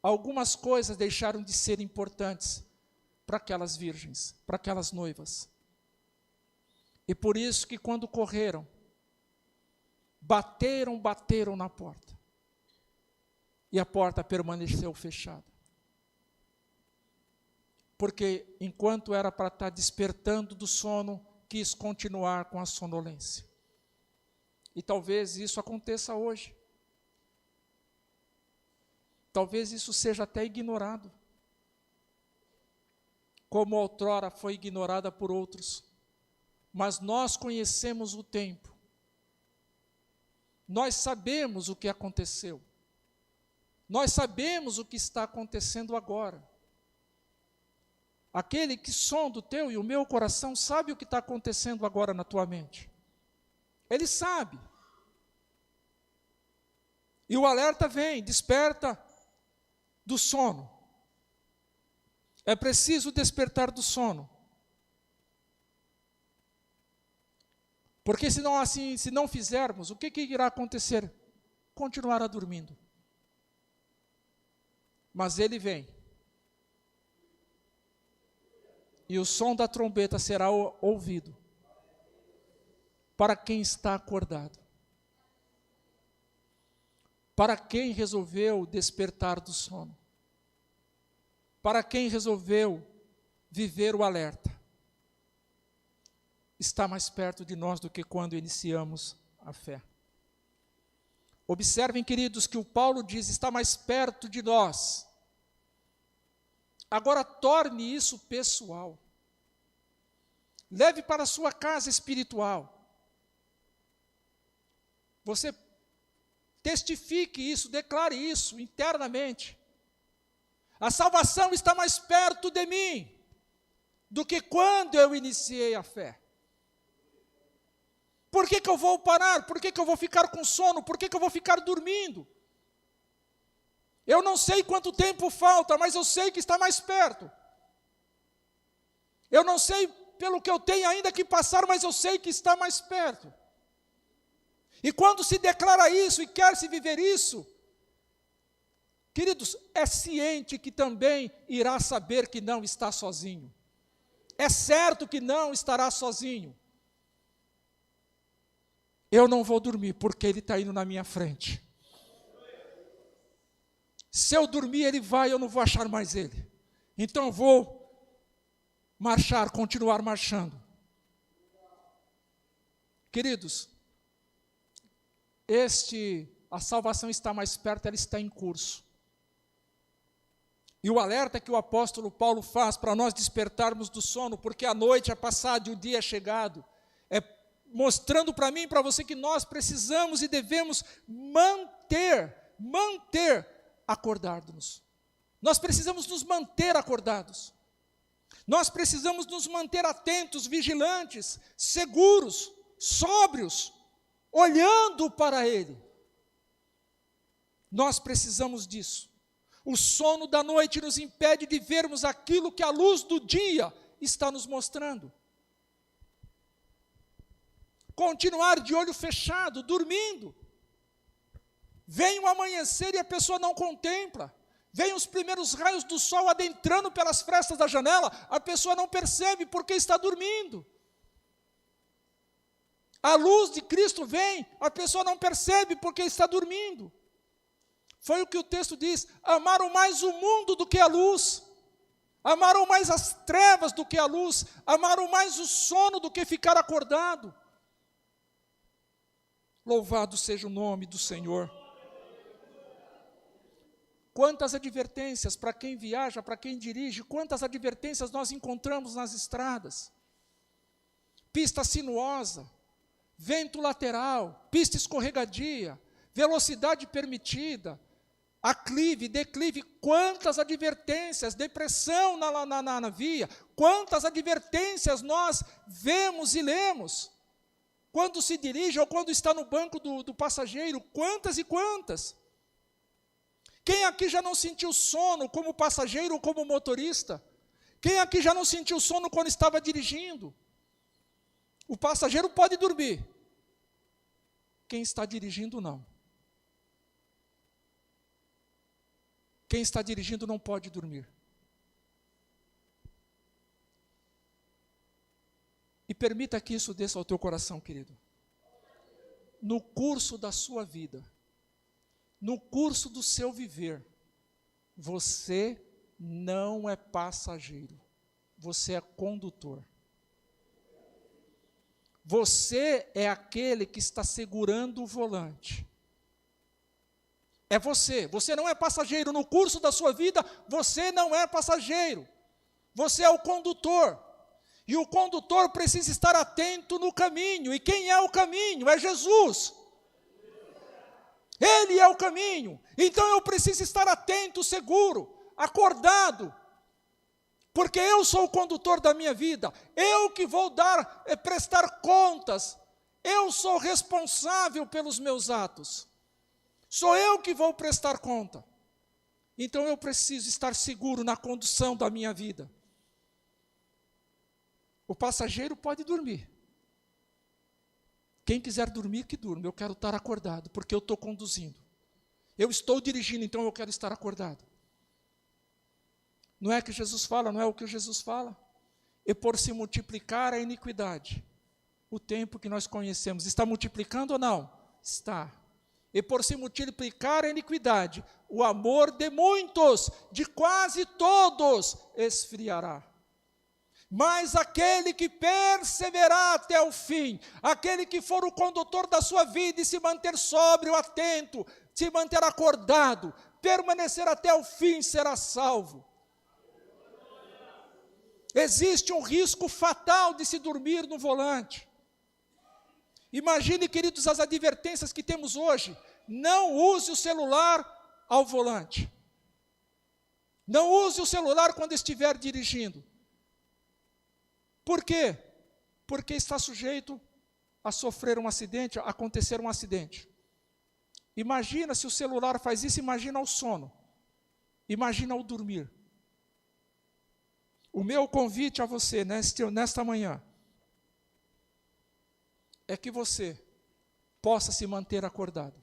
algumas coisas deixaram de ser importantes para aquelas virgens, para aquelas noivas. E por isso que quando correram, bateram na porta. E a porta permaneceu fechada. Porque enquanto era para estar despertando do sono, quis continuar com a sonolência. E talvez isso aconteça hoje. Talvez isso seja até ignorado. Como outrora foi ignorada por outros. Mas nós conhecemos o tempo. Nós sabemos o que aconteceu. Nós sabemos o que está acontecendo agora. Aquele que sonda o teu e o meu coração sabe o que está acontecendo agora na tua mente. Ele sabe. E o alerta vem, desperta do sono. É preciso despertar do sono. Porque se não fizermos, o que irá acontecer? Continuará dormindo. Mas ele vem. E o som da trombeta será ouvido para quem está acordado. Para quem resolveu despertar do sono. Para quem resolveu viver o alerta. Está mais perto de nós do que quando iniciamos a fé. Observem, queridos, que o Paulo diz, está mais perto de nós. Agora torne isso pessoal. Leve para a sua casa espiritual. Você testifique isso, declare isso internamente. A salvação está mais perto de mim do que quando eu iniciei a fé. Por que eu vou parar? Por que eu vou ficar com sono? Por que eu vou ficar dormindo? Eu não sei quanto tempo falta, mas eu sei que está mais perto. Eu não sei pelo que eu tenho ainda que passar, mas eu sei que está mais perto. E quando se declara isso e quer se viver isso, queridos, é ciente que também irá saber que não está sozinho. É certo que não estará sozinho. Eu não vou dormir porque ele está indo na minha frente. Se eu dormir, ele vai, eu não vou achar mais ele. Então eu vou marchar, continuar marchando. Queridos, a salvação está mais perto, ela está em curso. E o alerta que o apóstolo Paulo faz para nós despertarmos do sono, porque a noite é passada e o dia é chegado, é mostrando para mim e para você que nós precisamos e devemos manter acordados. Nós precisamos nos manter acordados. Nós precisamos nos manter atentos, vigilantes, seguros, sóbrios, olhando para Ele. Nós precisamos disso. O sono da noite nos impede de vermos aquilo que a luz do dia está nos mostrando. Continuar de olho fechado, dormindo. Vem o amanhecer e a pessoa não contempla. Vem os primeiros raios do sol adentrando pelas frestas da janela, a pessoa não percebe porque está dormindo. A luz de Cristo vem, a pessoa não percebe porque está dormindo. Foi o que o texto diz: amaram mais o mundo do que a luz, amaram mais as trevas do que a luz, amaram mais o sono do que ficar acordado. Louvado seja o nome do Senhor. Quantas advertências para quem viaja, para quem dirige, quantas advertências nós encontramos nas estradas. Pista sinuosa, vento lateral, pista escorregadia, velocidade permitida, aclive, declive, quantas advertências, depressão na via, quantas advertências nós vemos e lemos. Quando se dirige ou quando está no banco do passageiro, quantas e quantas. Quem aqui já não sentiu sono como passageiro ou como motorista? Quem aqui já não sentiu sono quando estava dirigindo? O passageiro pode dormir. Quem está dirigindo, não. Quem está dirigindo não pode dormir. E permita que isso desça ao teu coração, querido. No curso da sua vida, no curso do seu viver, você não é passageiro, você é condutor. Você é aquele que está segurando o volante. É você não é passageiro. No curso da sua vida, você não é passageiro. Você é o condutor. E o condutor precisa estar atento no caminho. E quem é o caminho? É Jesus. Ele é o caminho. Então eu preciso estar atento, seguro, acordado. Porque eu sou o condutor da minha vida. Eu que vou prestar contas. Eu sou responsável pelos meus atos. Sou eu que vou prestar conta. Então eu preciso estar seguro na condução da minha vida. O passageiro pode dormir. Quem quiser dormir, que durma. Eu quero estar acordado, porque eu estou conduzindo. Eu estou dirigindo, então eu quero estar acordado. Não é que Jesus fala, não é o que Jesus fala? E por se multiplicar a iniquidade, o tempo que nós conhecemos, está multiplicando ou não? Está. E por se multiplicar a iniquidade, o amor de muitos, de quase todos, esfriará. Mas aquele que perseverar até o fim, aquele que for o condutor da sua vida e se manter sóbrio, atento, se manter acordado, permanecer até o fim, será salvo. Existe um risco fatal de se dormir no volante. Imagine, queridos, as advertências que temos hoje. Não use o celular ao volante. Não use o celular quando estiver dirigindo. Por quê? Porque está sujeito a sofrer um acidente, a acontecer um acidente. Imagina se o celular faz isso, imagina o sono. Imagina o dormir. O meu convite a você nesta manhã é que você possa se manter acordado.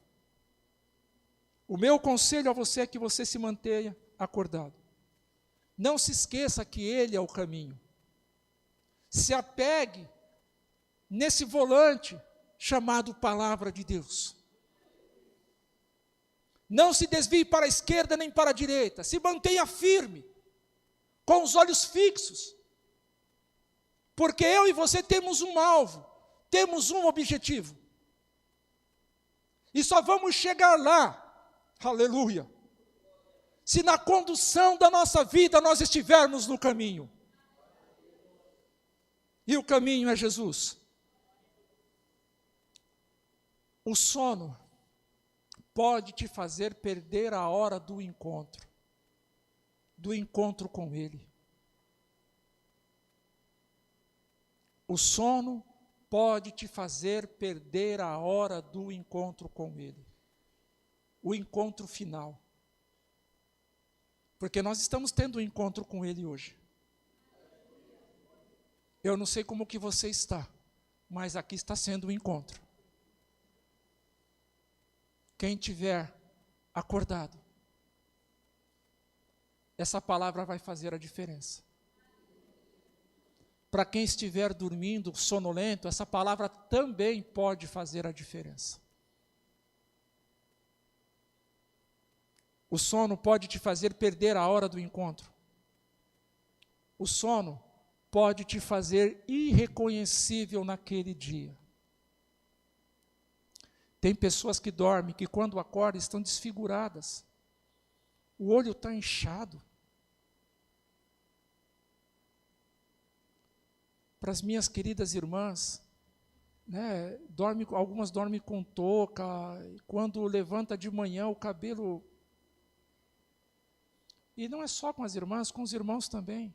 O meu conselho a você é que você se mantenha acordado. Não se esqueça que Ele é o caminho. Se apegue nesse volante chamado Palavra de Deus. Não se desvie para a esquerda nem para a direita. Se mantenha firme, com os olhos fixos. Porque eu e você temos um alvo, temos um objetivo. E só vamos chegar lá, aleluia, se na condução da nossa vida nós estivermos no caminho. E o caminho é Jesus. O sono pode te fazer perder a hora do encontro com Ele. O sono pode te fazer perder a hora do encontro com Ele. O encontro final. Porque nós estamos tendo um encontro com Ele hoje. Eu não sei como que você está, mas aqui está sendo um encontro. Quem tiver acordado, essa palavra vai fazer a diferença. Para quem estiver dormindo, sonolento, essa palavra também pode fazer a diferença. O sono pode te fazer perder a hora do encontro. O sono pode te fazer irreconhecível naquele dia. Tem pessoas que dormem, que quando acordam estão desfiguradas. O olho está inchado. Para as minhas queridas irmãs, né, algumas dormem com touca, e quando levanta de manhã o cabelo... E não é só com as irmãs, com os irmãos também.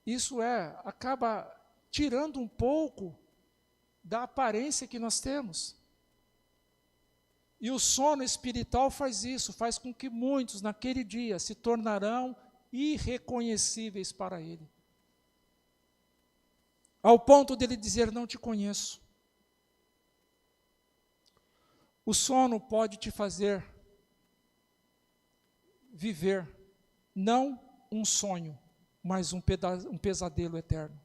Isso acaba tirando um pouco da aparência que nós temos. E o sono espiritual faz isso, faz com que muitos naquele dia se tornarão irreconhecíveis para Ele. Ao ponto dele dizer, não te conheço. O sono pode te fazer viver, não um sonho, mas um pesadelo eterno.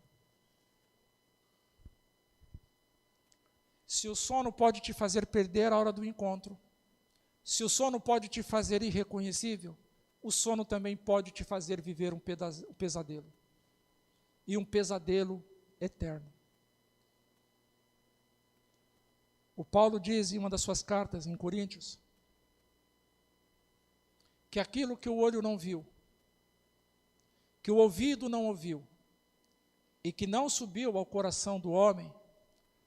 Se o sono pode te fazer perder a hora do encontro, se o sono pode te fazer irreconhecível, o sono também pode te fazer viver um pesadelo. E um pesadelo eterno. O Paulo diz em uma das suas cartas, em Coríntios, que aquilo que o olho não viu, que o ouvido não ouviu, e que não subiu ao coração do homem,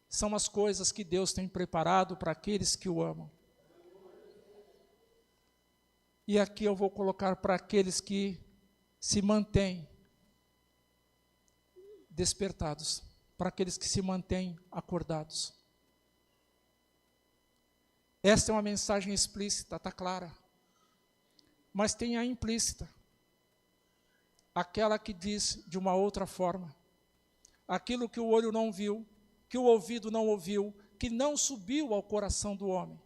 são as coisas que Deus tem preparado para aqueles que o amam. E aqui eu vou colocar para aqueles que se mantêm despertados, para aqueles que se mantêm acordados. Esta é uma mensagem explícita, está clara. Mas tem a implícita, aquela que diz de uma outra forma. Aquilo que o olho não viu, que o ouvido não ouviu, que não subiu ao coração do homem.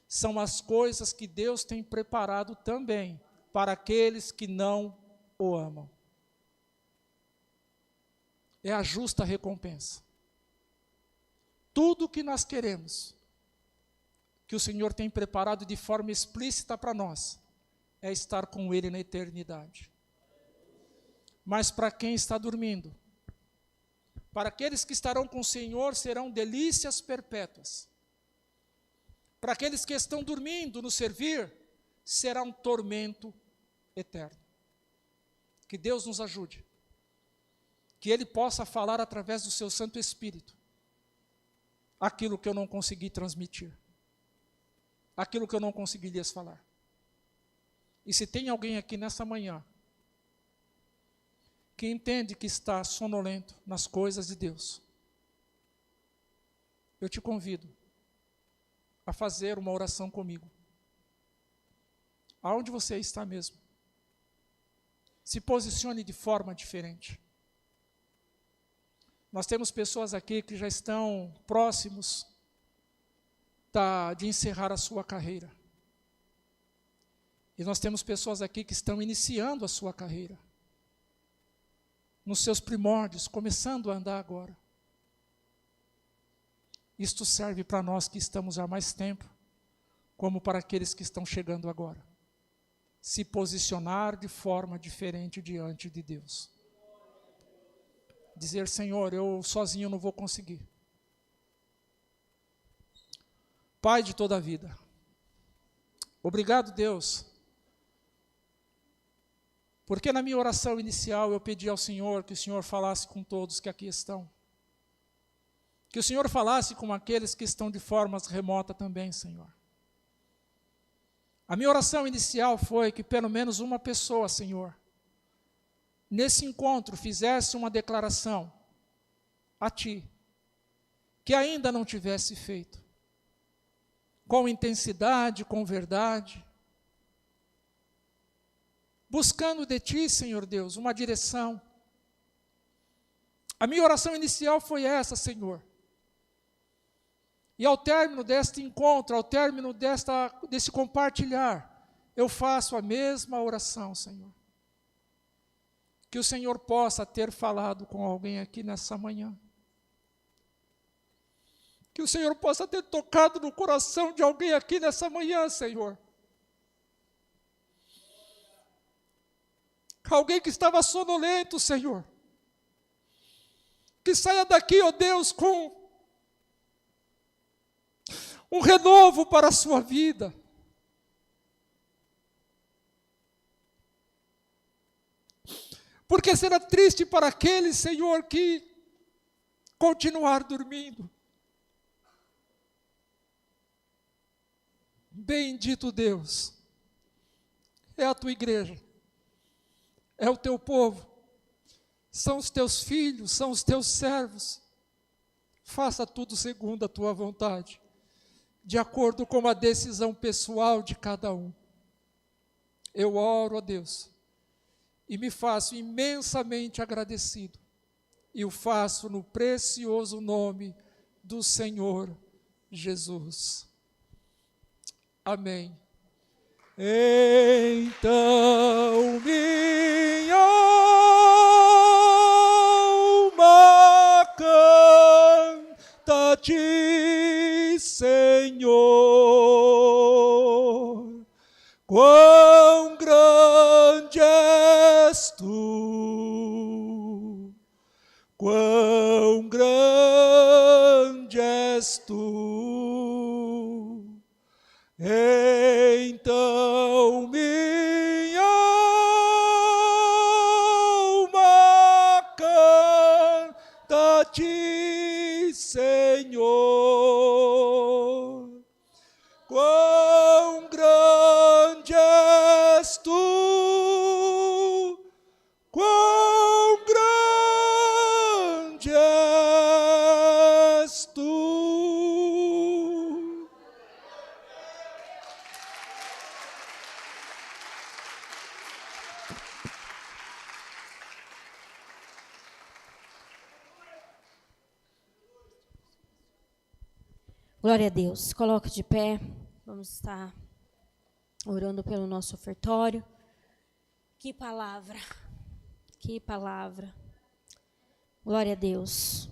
São as coisas que Deus tem preparado também para aqueles que não o amam. É a justa recompensa. Tudo que nós queremos, que o Senhor tem preparado de forma explícita para nós, é estar com Ele na eternidade. Mas para quem está dormindo, para aqueles que estarão com o Senhor, serão delícias perpétuas. Para aqueles que estão dormindo no servir, será um tormento eterno. Que Deus nos ajude. Que Ele possa falar através do seu Santo Espírito aquilo que eu não consegui transmitir. Aquilo que eu não consegui lhes falar. E se tem alguém aqui nessa manhã que entende que está sonolento nas coisas de Deus, eu te convido a fazer uma oração comigo. Aonde você está mesmo. Se posicione de forma diferente. Nós temos pessoas aqui que já estão próximos de encerrar a sua carreira. E nós temos pessoas aqui que estão iniciando a sua carreira. Nos seus primórdios, começando a andar agora. Isto serve para nós que estamos há mais tempo, como para aqueles que estão chegando agora. Se posicionar de forma diferente diante de Deus. dizer: Senhor, eu sozinho não vou conseguir. Pai de toda a vida, obrigado, Deus, porque na minha oração inicial eu pedi ao Senhor que o Senhor falasse com todos que aqui estão. Que o Senhor falasse com aqueles que estão de formas remotas também, Senhor. A minha oração inicial foi que pelo menos uma pessoa, Senhor, nesse encontro fizesse uma declaração a Ti, que ainda não tivesse feito, com intensidade, com verdade, buscando de Ti, Senhor Deus, uma direção. A minha oração inicial foi essa, Senhor. E ao término deste encontro, ao término desse compartilhar, eu faço a mesma oração, Senhor. Que o Senhor possa ter falado com alguém aqui nessa manhã. Que o Senhor possa ter tocado no coração de alguém aqui nessa manhã, Senhor. Alguém que estava sonolento, Senhor. Que saia daqui, ó Deus, com um renovo para a sua vida. Porque será triste para aquele, Senhor, que continuar dormindo. Bendito Deus, é a tua igreja, é o teu povo, são os teus filhos, são os teus servos. Faça tudo segundo a tua vontade, de acordo com a decisão pessoal de cada um. Eu oro a Deus e me faço imensamente agradecido, e o faço no precioso nome do Senhor Jesus. Amém. Então minha alma canta-te, Senhor, quão grande és tu, quão grande és tu. Então minha alma canta-te, Senhor, quão grande és tu, quão grande és tu. Glória a Deus. Coloque de pé. Vamos estar orando pelo nosso ofertório. Que palavra. Que palavra. Glória a Deus.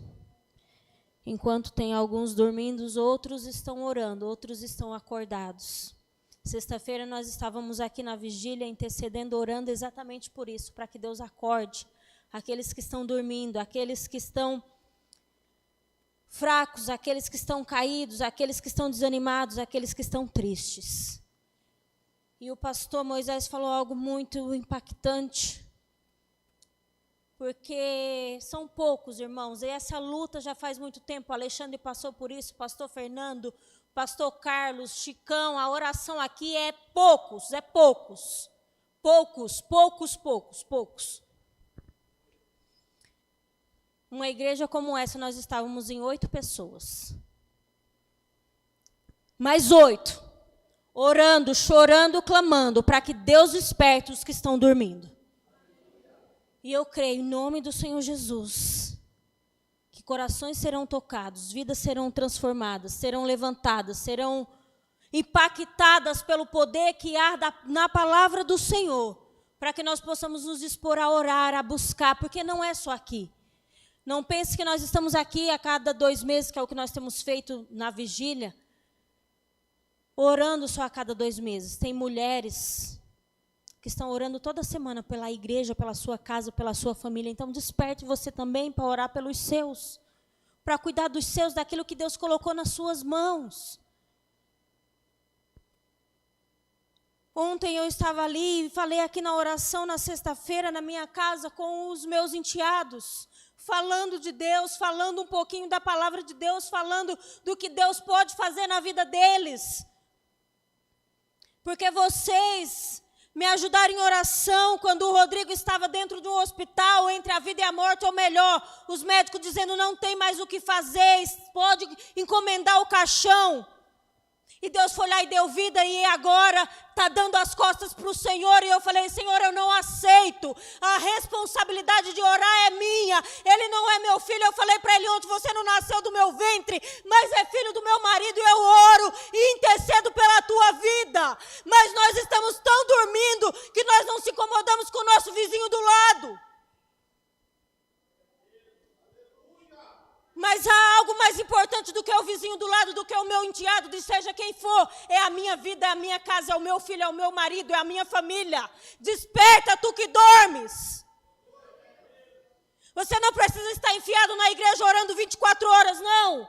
Enquanto tem alguns dormindo, os outros estão orando, outros estão acordados. Sexta-feira nós estávamos aqui na vigília, intercedendo, orando exatamente por isso, para que Deus acorde aqueles que estão dormindo, aqueles que estão fracos, aqueles que estão caídos, aqueles que estão desanimados, aqueles que estão tristes. E o pastor Moisés falou algo muito impactante, porque são poucos, irmãos, e essa luta já faz muito tempo. O Alexandre passou por isso, o pastor Fernando, o pastor Carlos, Chicão. A oração aqui é poucos. Uma igreja como essa, nós estávamos em 8 pessoas. Mais 8, orando, chorando, clamando, para que Deus desperte os que estão dormindo. E eu creio, em nome do Senhor Jesus, que corações serão tocados, vidas serão transformadas, serão levantadas, serão impactadas pelo poder que há na palavra do Senhor, para que nós possamos nos dispor a orar, a buscar, porque não é só aqui. Não pense que nós estamos aqui a cada 2 meses, que é o que nós temos feito na vigília, orando só a cada 2 meses. Tem mulheres, que estão orando toda semana pela igreja, pela sua casa, pela sua família. Então, desperte você também para orar pelos seus, para cuidar dos seus, daquilo que Deus colocou nas suas mãos. Ontem eu estava ali e falei aqui na oração, na sexta-feira, na minha casa, com os meus enteados, falando de Deus, falando um pouquinho da palavra de Deus, falando do que Deus pode fazer na vida deles. Porque vocês me ajudaram em oração quando o Rodrigo estava dentro de um hospital, entre a vida e a morte, ou melhor, os médicos dizendo não tem mais o que fazer, pode encomendar o caixão. E Deus foi lá e deu vida, e agora está dando as costas para o Senhor. E eu falei, Senhor, eu não aceito. A responsabilidade de orar é minha. Ele não é meu filho. Eu falei para ele ontem, você não nasceu do meu ventre, mas é filho do meu marido. E eu oro e intercedo pela tua vida. Mas nós estamos tão dormindo que nós não se incomodamos com o nosso vizinho do lado. Mas há algo mais importante do que o vizinho do lado, do que o meu enteado, de seja quem for. É a minha vida, é a minha casa, é o meu filho, é o meu marido, é a minha família. Desperta, tu que dormes. Você não precisa estar enfiado na igreja orando 24 horas, não.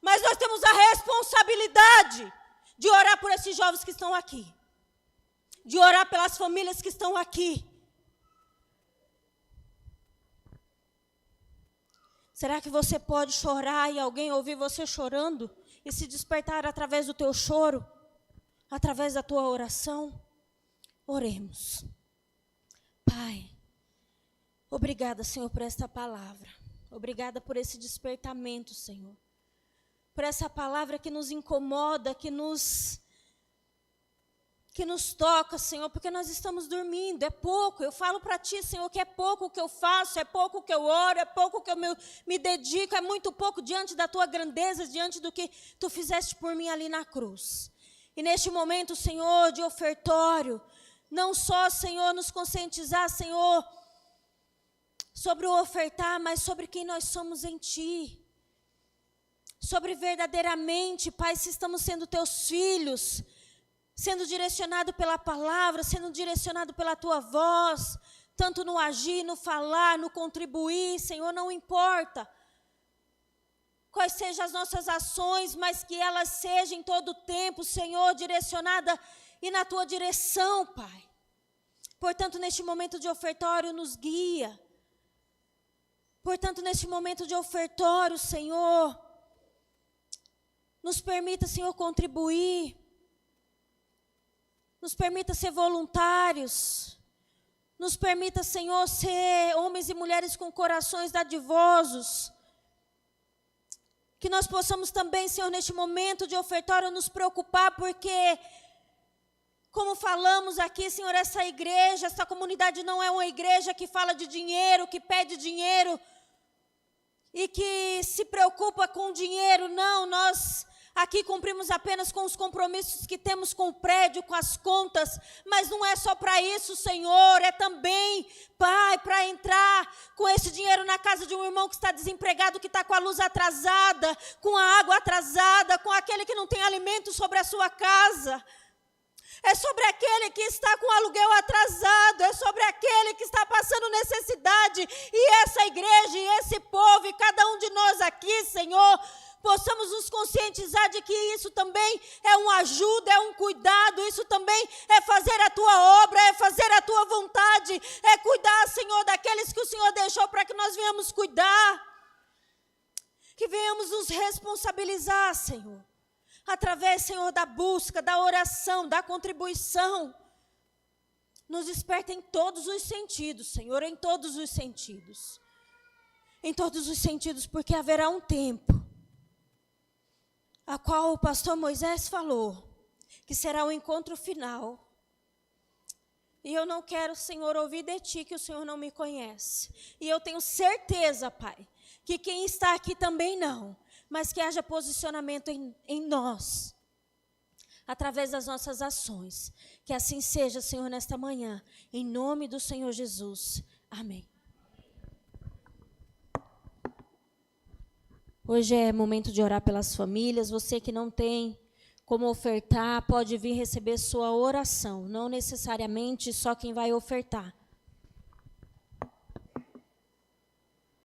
Mas nós temos a responsabilidade de orar por esses jovens que estão aqui. De orar pelas famílias que estão aqui. Será que você pode chorar e alguém ouvir você chorando e se despertar através do teu choro, através da tua oração? Oremos. Pai, obrigada, Senhor, por esta palavra. Obrigada por esse despertamento, Senhor. Por essa palavra que nos incomoda, que nos toca, Senhor, porque nós estamos dormindo, é pouco. Eu falo para Ti, Senhor, que é pouco o que eu faço, é pouco o que eu oro, é pouco o que eu me dedico, é muito pouco diante da Tua grandeza, diante do que Tu fizeste por mim ali na cruz. E neste momento, Senhor, de ofertório, não só, Senhor, nos conscientizar, Senhor, sobre o ofertar, mas sobre quem nós somos em Ti. Sobre verdadeiramente, Pai, se estamos sendo Teus filhos, sendo direcionado pela palavra, sendo direcionado pela Tua voz, tanto no agir, no falar, no contribuir, Senhor, não importa quais sejam as nossas ações, mas que elas sejam em todo o tempo, Senhor, direcionada e na Tua direção, Pai. Portanto, neste momento de ofertório, nos guia. Portanto, neste momento de ofertório, Senhor, nos permita, Senhor, contribuir. Nos permita ser voluntários. Nos permita, Senhor, ser homens e mulheres com corações dadivosos. Que nós possamos também, Senhor, neste momento de ofertório, nos preocupar, porque, como falamos aqui, Senhor, essa igreja, essa comunidade não é uma igreja que fala de dinheiro, que pede dinheiro e que se preocupa com dinheiro. Não, nós aqui cumprimos apenas com os compromissos que temos com o prédio, com as contas, mas não é só para isso, Senhor, é também, Pai, para entrar com esse dinheiro na casa de um irmão que está desempregado, que está com a luz atrasada, com a água atrasada, com aquele que não tem alimento sobre a sua casa. É sobre aquele que está com o aluguel atrasado, é sobre aquele que está passando necessidade. E essa igreja, e esse povo, e cada um de nós aqui, Senhor, possamos nos conscientizar de que isso também é uma ajuda, é um cuidado, isso também é fazer a Tua obra, é fazer a Tua vontade, é cuidar, Senhor, daqueles que o Senhor deixou para que nós venhamos cuidar. Que venhamos nos responsabilizar, Senhor, através, Senhor, da busca, da oração, da contribuição. Nos desperta em todos os sentidos, Senhor, em todos os sentidos. Em todos os sentidos, porque haverá um tempo a qual o pastor Moisés falou, que será o encontro final. E eu não quero, Senhor, ouvir de Ti que o Senhor não me conhece. E eu tenho certeza, Pai, que quem está aqui também não, mas que haja posicionamento em nós, através das nossas ações. Que assim seja, Senhor, nesta manhã, em nome do Senhor Jesus. Amém. Hoje é momento de orar pelas famílias. Você que não tem como ofertar, pode vir receber sua oração. Não necessariamente só quem vai ofertar.